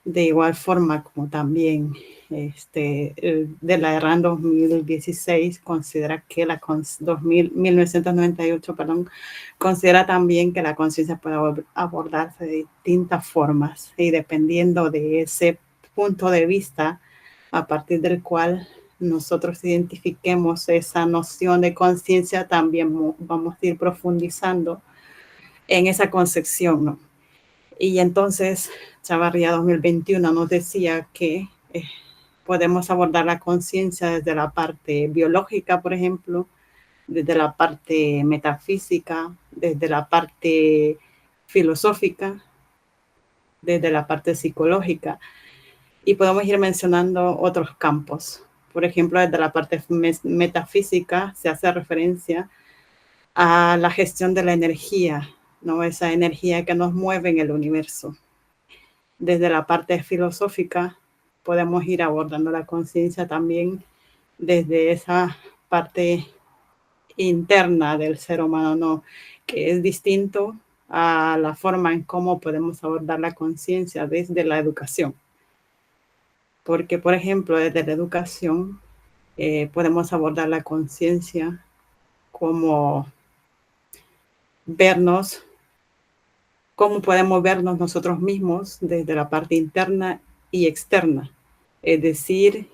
De igual forma como también de la Erran 2016 considera que 1998, considera también que la conciencia puede abordarse de distintas formas, y dependiendo de ese punto de vista a partir del cual nosotros identifiquemos esa noción de conciencia, también vamos a ir profundizando en esa concepción, ¿no? Y entonces Chavarría 2021 nos decía que podemos abordar la conciencia desde la parte biológica, por ejemplo, desde la parte metafísica, desde la parte filosófica, desde la parte psicológica, y podemos ir mencionando otros campos. Por ejemplo, desde la parte metafísica se hace referencia a la gestión de la energía, ¿no? Esa energía que nos mueve en el universo. Desde la parte filosófica podemos ir abordando la conciencia también desde esa parte interna del ser humano, ¿no? Que es distinto a la forma en cómo podemos abordar la conciencia desde la educación. Porque, por ejemplo, desde la educación podemos abordar la conciencia como vernos, cómo podemos vernos nosotros mismos desde la parte interna y externa. Es decir,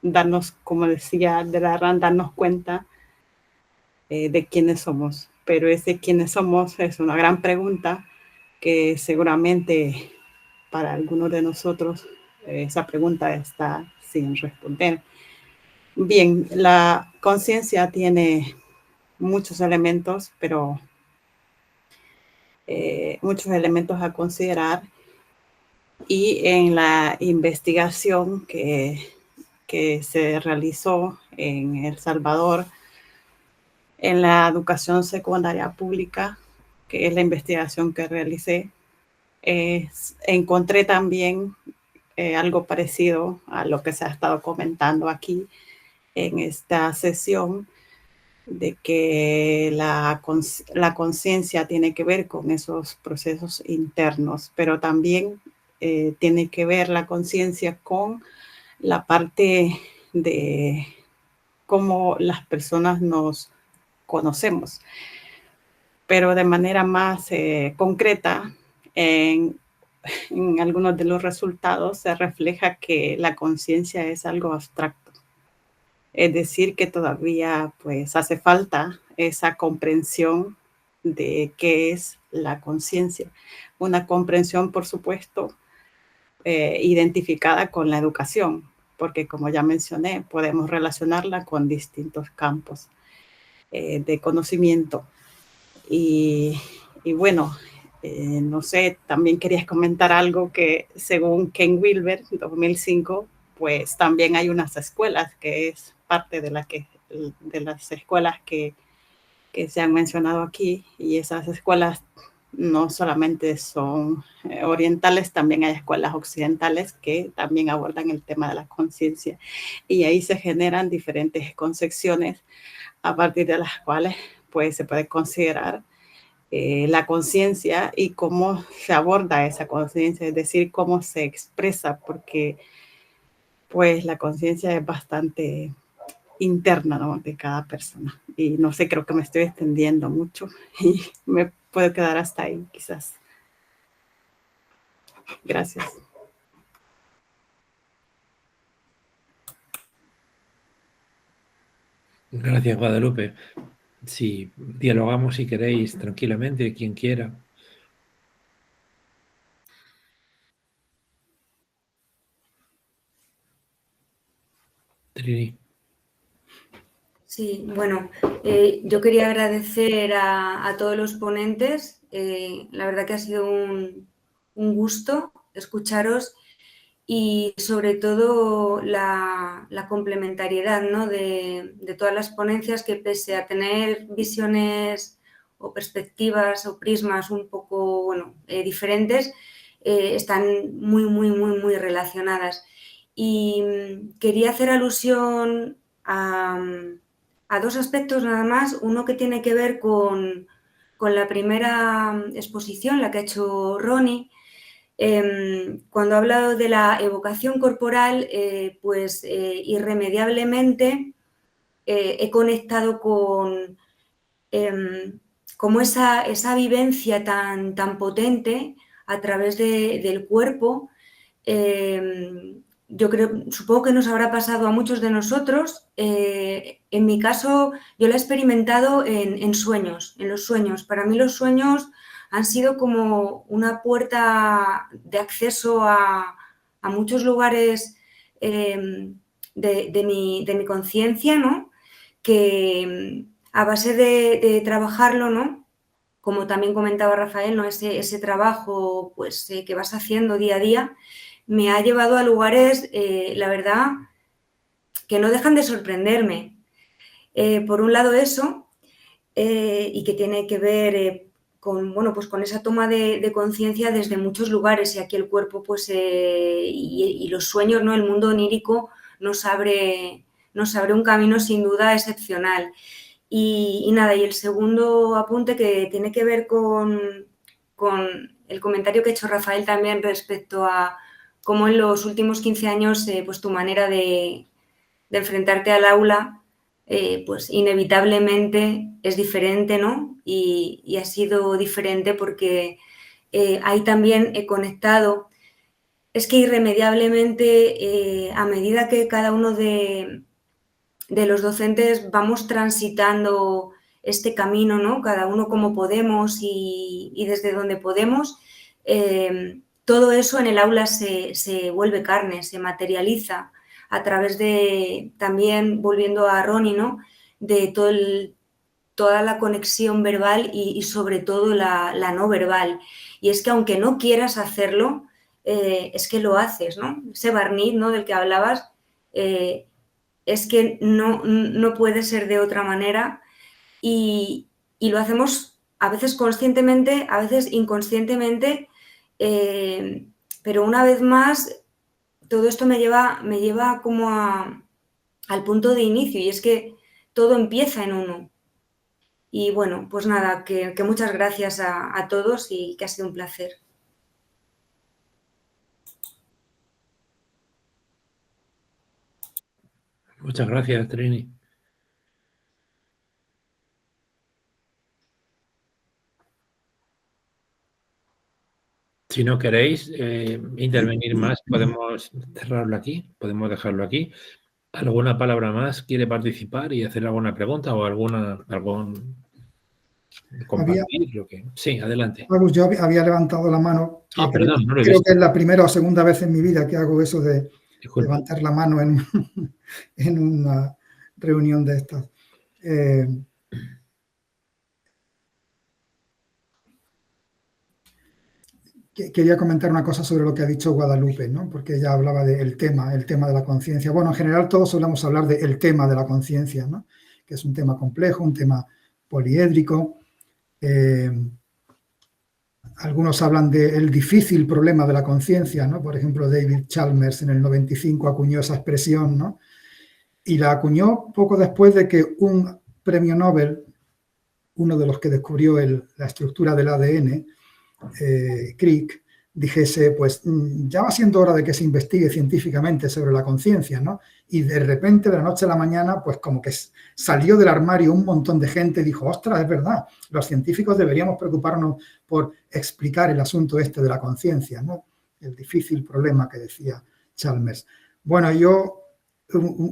darnos, como decía Delaran, darnos cuenta de quiénes somos. Pero ese quiénes somos es una gran pregunta que seguramente para algunos de nosotros esa pregunta está sin responder. Bien, la conciencia tiene muchos elementos, pero muchos elementos a considerar, y en la investigación que se realizó en El Salvador en la educación secundaria pública, que es la investigación que realicé, encontré también algo parecido a lo que se ha estado comentando aquí en esta sesión, de que la conciencia tiene que ver con esos procesos internos, pero también tiene que ver la conciencia con la parte de cómo las personas nos conocemos. Pero de manera más concreta, en algunos de los resultados se refleja que la conciencia es algo abstracto. Es decir, que todavía pues hace falta esa comprensión de qué es la conciencia. Una comprensión, por supuesto, identificada con la educación, porque como ya mencioné, podemos relacionarla con distintos campos de conocimiento. Y bueno, no sé, también querías comentar algo que según Ken Wilber, 2005, pues también hay unas escuelas que es parte de las escuelas que se han mencionado aquí, y esas escuelas no solamente son orientales, también hay escuelas occidentales que también abordan el tema de la conciencia, y ahí se generan diferentes concepciones a partir de las cuales pues se puede considerar la conciencia y cómo se aborda esa conciencia, es decir, cómo se expresa, porque pues la conciencia es bastante interna, ¿no?, de cada persona. Y no sé, creo que me estoy extendiendo mucho y me puedo quedar hasta ahí, quizás. Gracias. Gracias, Guadalupe. Sí, dialogamos si queréis tranquilamente, quien quiera. Trini. Sí, bueno, yo quería agradecer a todos los ponentes. La verdad que ha sido un gusto escucharos, y sobre todo la complementariedad, ¿no?, de todas las ponencias, que pese a tener visiones o perspectivas o prismas un poco, bueno, diferentes, están muy, muy, muy, muy relacionadas. Y quería hacer alusión a dos aspectos nada más. Uno que tiene que ver con la primera exposición, la que ha hecho Ronnie. Cuando ha hablado de la evocación corporal, pues irremediablemente he conectado con como esa vivencia tan potente a través del cuerpo. Yo supongo que nos habrá pasado a muchos de nosotros. En mi caso, yo lo he experimentado en sueños, en los sueños. Para mí los sueños han sido como una puerta de acceso a muchos lugares de mi conciencia, ¿no?, que a base de trabajarlo, ¿no?, como también comentaba Rafael, ¿no?, ese trabajo pues, que vas haciendo día a día, me ha llevado a lugares, la verdad, que no dejan de sorprenderme. Por un lado eso, y que tiene que ver bueno, pues con esa toma de conciencia desde muchos lugares, y aquí el cuerpo pues, y los sueños, ¿no? El mundo onírico nos abre un camino sin duda excepcional. Y nada, y el segundo apunte que tiene que ver con el comentario que ha hecho Rafael también respecto a cómo en los últimos 15 años pues tu manera de enfrentarte al aula pues inevitablemente es diferente, ¿no? Y ha sido diferente porque ahí también he conectado. Es que irremediablemente, a medida que cada uno de los docentes vamos transitando este camino, ¿no? Cada uno como podemos y desde donde podemos, todo eso en el aula se vuelve carne, se materializa a través de, también volviendo a Ronnie, ¿no? De toda la conexión verbal y sobre todo la no verbal. Y es que aunque no quieras hacerlo, es que lo haces, ¿no? Ese barniz, ¿no? Del que hablabas, es que no puede ser de otra manera y lo hacemos a veces conscientemente, a veces inconscientemente, pero una vez más todo esto me lleva como al punto de inicio, y es que todo empieza en uno. Y bueno, pues nada, que muchas gracias a todos y que ha sido un placer. Muchas gracias, Trini. Si no queréis intervenir más, podemos cerrarlo aquí, podemos dejarlo aquí. ¿Alguna palabra más quiere participar y hacer alguna pregunta o algún compartir? Sí, adelante. Agus, yo había levantado la mano. Perdón, no lo he creo visto. que es la primera o segunda vez en mi vida que hago eso de levantar la mano en una reunión de estas. Quería comentar una cosa sobre lo que ha dicho Guadalupe, ¿no? Porque ella hablaba del tema de la conciencia. Bueno, en general todos solemos hablar del tema de la conciencia, ¿no? Que es un tema complejo, un tema poliédrico. Algunos hablan del difícil problema de la conciencia, ¿no? Por ejemplo, David Chalmers en el 95 acuñó esa expresión, ¿no? Y la acuñó poco después de que un premio Nobel, uno de los que descubrió la estructura del ADN, Crick, dijese, pues ya va siendo hora de que se investigue científicamente sobre la conciencia, ¿no? Y de repente, de la noche a la mañana, pues como que salió del armario un montón de gente y dijo, ostras, es verdad, los científicos deberíamos preocuparnos por explicar el asunto este de la conciencia, ¿no? El difícil problema que decía Chalmers. Bueno,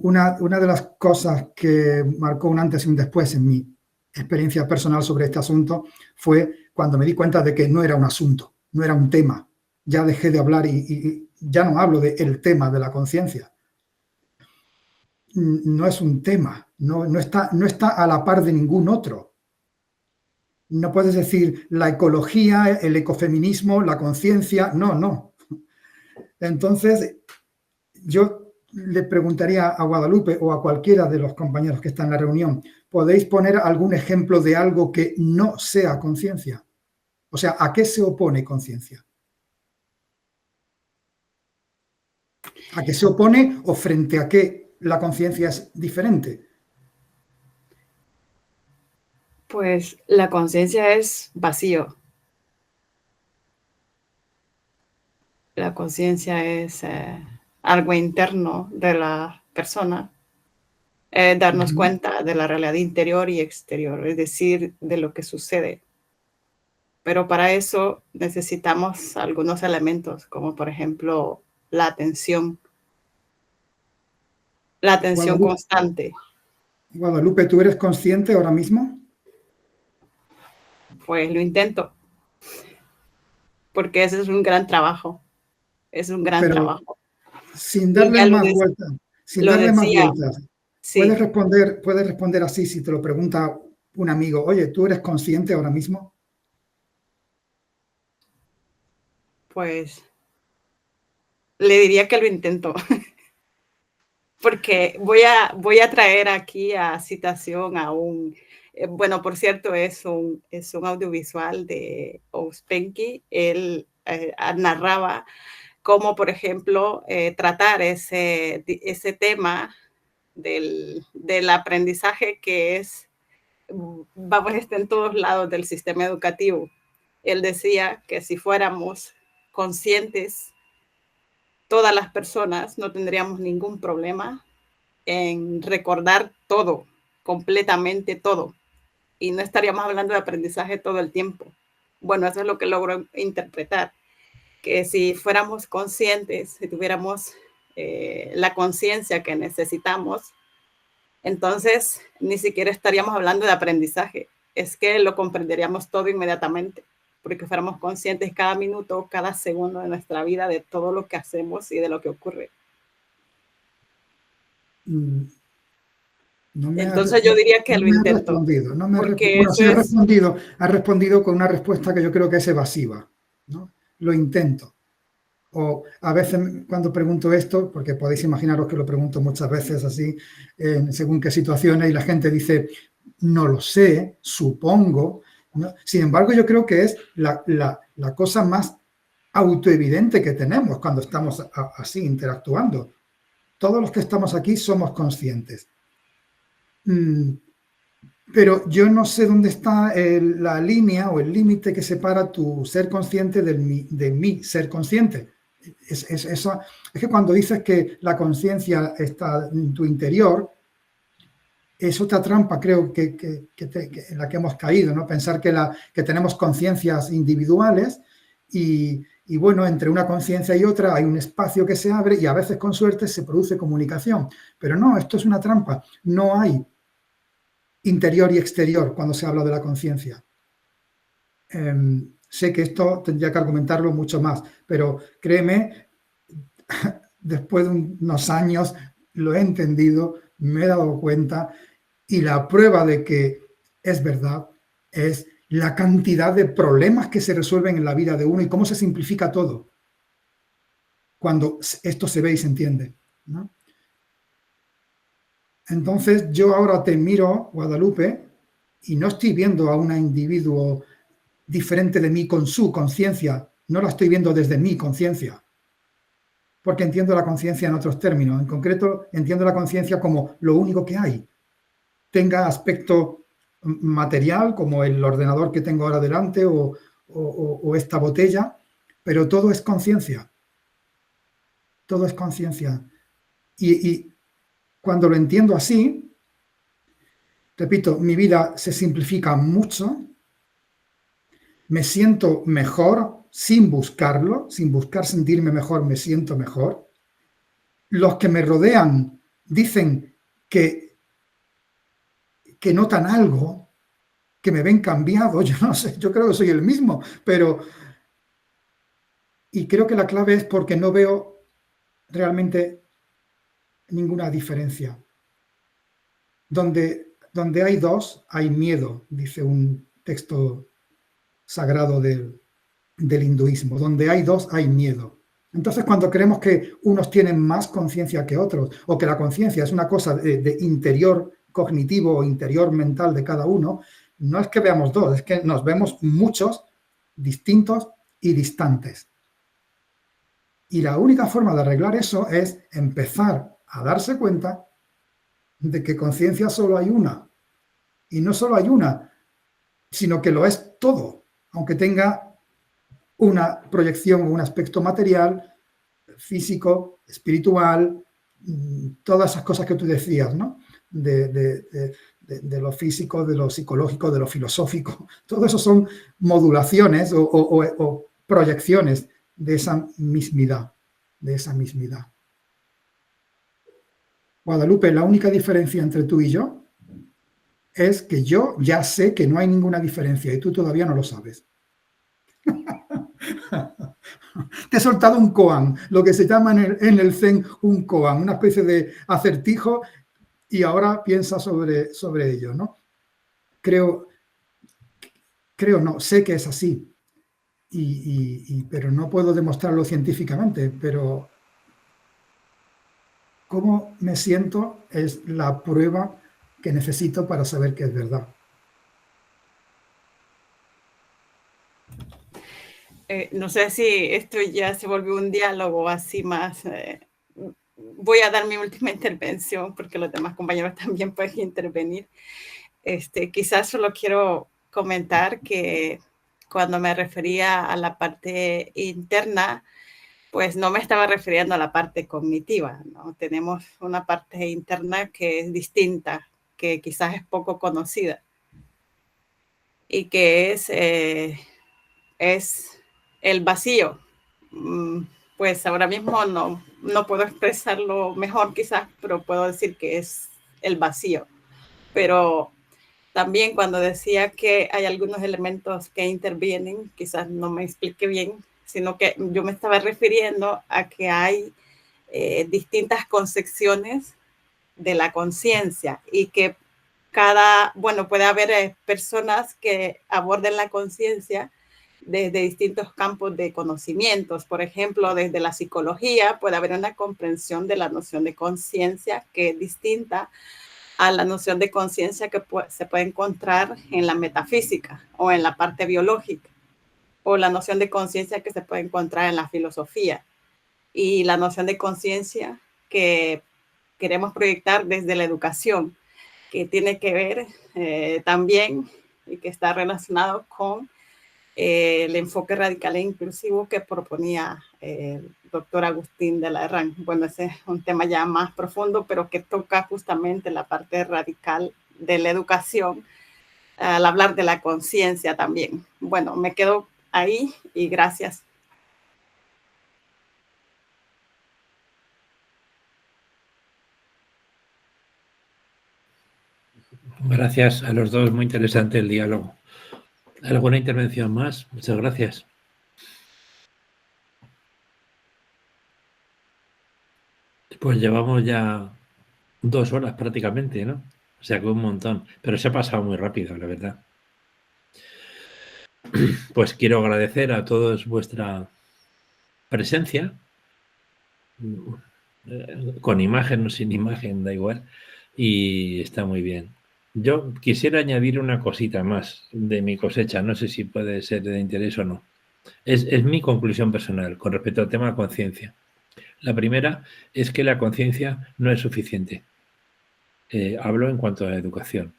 una de las cosas que marcó un antes y un después en mi experiencia personal sobre este asunto fue cuando me di cuenta de que no era un asunto, no era un tema. Ya dejé de hablar y ya no hablo del tema de la conciencia. No es un tema, no está a la par de ningún otro. No puedes decir la ecología, el ecofeminismo, la conciencia, no. Entonces, yo le preguntaría a Guadalupe o a cualquiera de los compañeros que están en la reunión, ¿podéis poner algún ejemplo de algo que no sea conciencia? O sea, ¿a qué se opone conciencia? ¿A qué se opone o frente a qué la conciencia es diferente? Pues la conciencia es vacío. La conciencia es algo interno de la persona. Darnos cuenta de la realidad interior y exterior, es decir, de lo que sucede. Pero para eso necesitamos algunos elementos, como por ejemplo la atención constante. Guadalupe, ¿tú eres consciente ahora mismo? Pues lo intento, porque ese es un gran trabajo. Es un gran trabajo. Sin darle más vueltas. Sin darle más vueltas. Sí. Puedes responder así si te lo pregunta un amigo. Oye, ¿tú eres consciente ahora mismo? Pues le diría que lo intento. Porque voy a traer aquí a citación a un Bueno, por cierto, es un audiovisual de Ouspensky. Él narraba cómo, por ejemplo, tratar ese tema del aprendizaje que es, vamos, está en todos lados del sistema educativo. Él decía que si fuéramos conscientes, todas las personas no tendríamos ningún problema en recordar todo, completamente todo, y no estaríamos hablando de aprendizaje todo el tiempo. Bueno, eso es lo que logro interpretar, que si fuéramos conscientes, si tuviéramos la conciencia que necesitamos, entonces ni siquiera estaríamos hablando de aprendizaje, es que lo comprenderíamos todo inmediatamente, porque fuéramos conscientes cada minuto, cada segundo de nuestra vida de todo lo que hacemos y de lo que ocurre. Entonces yo diría que lo intento. Ha respondido con una respuesta que yo creo que es evasiva, ¿no? Lo intento. O a veces cuando pregunto esto, porque podéis imaginaros que lo pregunto muchas veces así, según qué situaciones, y la gente dice, no lo sé, supongo, ¿no? Sin embargo, yo creo que es la cosa más autoevidente que tenemos cuando estamos así interactuando. Todos los que estamos aquí somos conscientes. Pero yo no sé dónde está la línea o el límite que separa tu ser consciente de mi ser consciente. Es que cuando dices que la conciencia está en tu interior, es otra trampa, creo, que en la que hemos caído, ¿no? Pensar que tenemos conciencias individuales y bueno, entre una conciencia y otra hay un espacio que se abre y a veces con suerte se produce comunicación. Pero no, esto es una trampa. No hay interior y exterior cuando se habla de la conciencia. Sé que esto tendría que argumentarlo mucho más, pero créeme, después de unos años lo he entendido, me he dado cuenta y la prueba de que es verdad es la cantidad de problemas que se resuelven en la vida de uno y cómo se simplifica todo cuando esto se ve y se entiende, ¿no? Entonces yo ahora te miro, Guadalupe, y no estoy viendo a un individuo diferente de mí con su conciencia, no la estoy viendo desde mi conciencia, porque entiendo la conciencia en otros términos. En concreto, entiendo la conciencia como lo único que hay. Tenga aspecto material, como el ordenador que tengo ahora delante o esta botella, pero todo es conciencia. Todo es conciencia. Y cuando lo entiendo así, repito, mi vida se simplifica mucho, me siento mejor sin buscarlo, sin buscar sentirme mejor, me siento mejor. Los que me rodean dicen que notan algo, que me ven cambiado, yo no sé, yo creo que soy el mismo, pero... Y creo que la clave es porque no veo realmente ninguna diferencia. Donde hay dos, hay miedo, dice un texto sagrado del hinduismo. Donde hay dos, hay miedo. Entonces, cuando creemos que unos tienen más conciencia que otros, o que la conciencia es una cosa de interior cognitivo o interior mental de cada uno, no es que veamos dos, es que nos vemos muchos, distintos y distantes. Y la única forma de arreglar eso es empezar a darse cuenta de que conciencia solo hay una. Y no solo hay una, sino que lo es todo, aunque tenga una proyección o un aspecto material, físico, espiritual, todas esas cosas que tú decías, ¿no? De lo físico, de lo psicológico, de lo filosófico. Todo eso son modulaciones o proyecciones de esa mismidad, Guadalupe, la única diferencia entre tú y yo es que yo ya sé que no hay ninguna diferencia y tú todavía no lo sabes. Te he soltado un koan, lo que se llama en el Zen un koan, una especie de acertijo, y ahora piensa sobre ello, ¿no? Creo no, sé que es así, pero no puedo demostrarlo científicamente, pero cómo me siento es la prueba que necesito para saber que es verdad. no sé si esto ya se volvió un diálogo así más. Voy a dar mi última intervención porque los demás compañeros también pueden intervenir. Quizás solo quiero comentar que cuando me refería a la parte interna, pues no me estaba refiriendo a la parte cognitiva, ¿no? Tenemos una parte interna que es distinta, que quizás es poco conocida y que es el vacío. Pues ahora mismo no puedo expresarlo mejor quizás, pero puedo decir que es el vacío. Pero también cuando decía que hay algunos elementos que intervienen, quizás no me expliqué bien, sino que yo me estaba refiriendo a que hay distintas concepciones de la conciencia y que puede haber personas que aborden la conciencia desde distintos campos de conocimientos. Por ejemplo, desde la psicología puede haber una comprensión de la noción de conciencia que es distinta a la noción de conciencia que se puede encontrar en la metafísica o en la parte biológica, o la noción de conciencia que se puede encontrar en la filosofía, y la noción de conciencia que queremos proyectar desde la educación, que tiene que ver también y que está relacionado con el enfoque radical e inclusivo que proponía el doctor Agustín de la Herrán. Bueno, ese es un tema ya más profundo, pero que toca justamente la parte radical de la educación al hablar de la conciencia también. Bueno, me quedo ahí y gracias. Gracias a los dos, muy interesante el diálogo. ¿Alguna intervención más? Muchas gracias. Pues llevamos ya 2 horas prácticamente, ¿no? O sea que un montón, pero se ha pasado muy rápido, la verdad. Pues quiero agradecer a todos vuestra presencia, con imagen o sin imagen, da igual, y está muy bien. Yo quisiera añadir una cosita más de mi cosecha, no sé si puede ser de interés o no. Es mi conclusión personal con respecto al tema de conciencia. La primera es que la conciencia no es suficiente. Hablo en cuanto a la educación.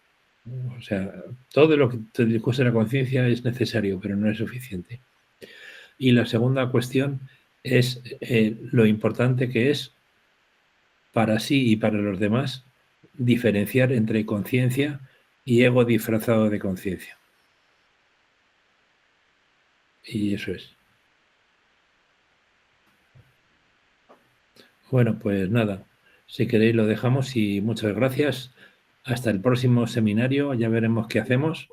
O sea, todo lo que te discute la conciencia es necesario, pero no es suficiente. Y la segunda cuestión es lo importante que es para sí y para los demás diferenciar entre conciencia y ego disfrazado de conciencia. Y eso es. Bueno, pues nada, si queréis lo dejamos y muchas gracias. Hasta el próximo seminario, ya veremos qué hacemos.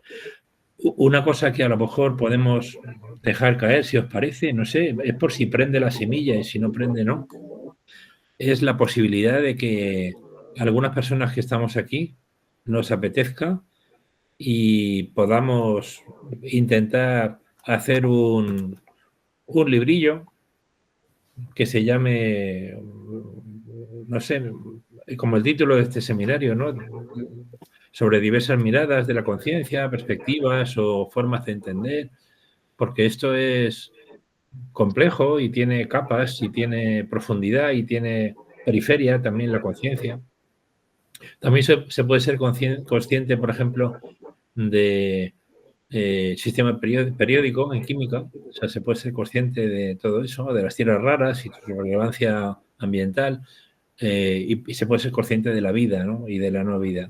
Una cosa que a lo mejor podemos dejar caer, si os parece, no sé, es por si prende la semilla y si no prende, no. Es la posibilidad de que algunas personas que estamos aquí nos apetezca y podamos intentar hacer un librillo que se llame, no sé, como el título de este seminario, ¿no? Sobre diversas miradas de la conciencia, perspectivas o formas de entender, porque esto es complejo y tiene capas y tiene profundidad y tiene periferia también la conciencia. También se puede ser consciente, por ejemplo, de sistema periódico en química, o sea, se puede ser consciente de todo eso, de las tierras raras y su relevancia ambiental, y se puede ser consciente de la vida, ¿no? Y de la no vida,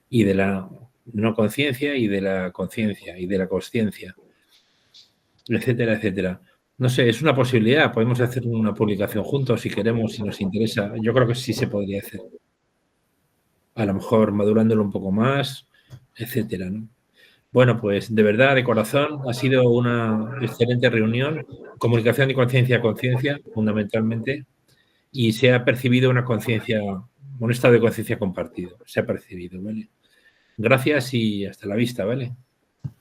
y de la no conciencia y de la conciencia y de la consciencia, etcétera, etcétera. No sé, es una posibilidad, podemos hacer una publicación juntos si queremos, si nos interesa. Yo creo que sí se podría hacer. A lo mejor madurándolo un poco más, etcétera, ¿no? Bueno, pues de verdad, de corazón, ha sido una excelente reunión. Comunicación y conciencia a conciencia, fundamentalmente, y se ha percibido una conciencia, un estado de conciencia compartido. Se ha percibido, ¿vale? Gracias y hasta la vista, ¿vale?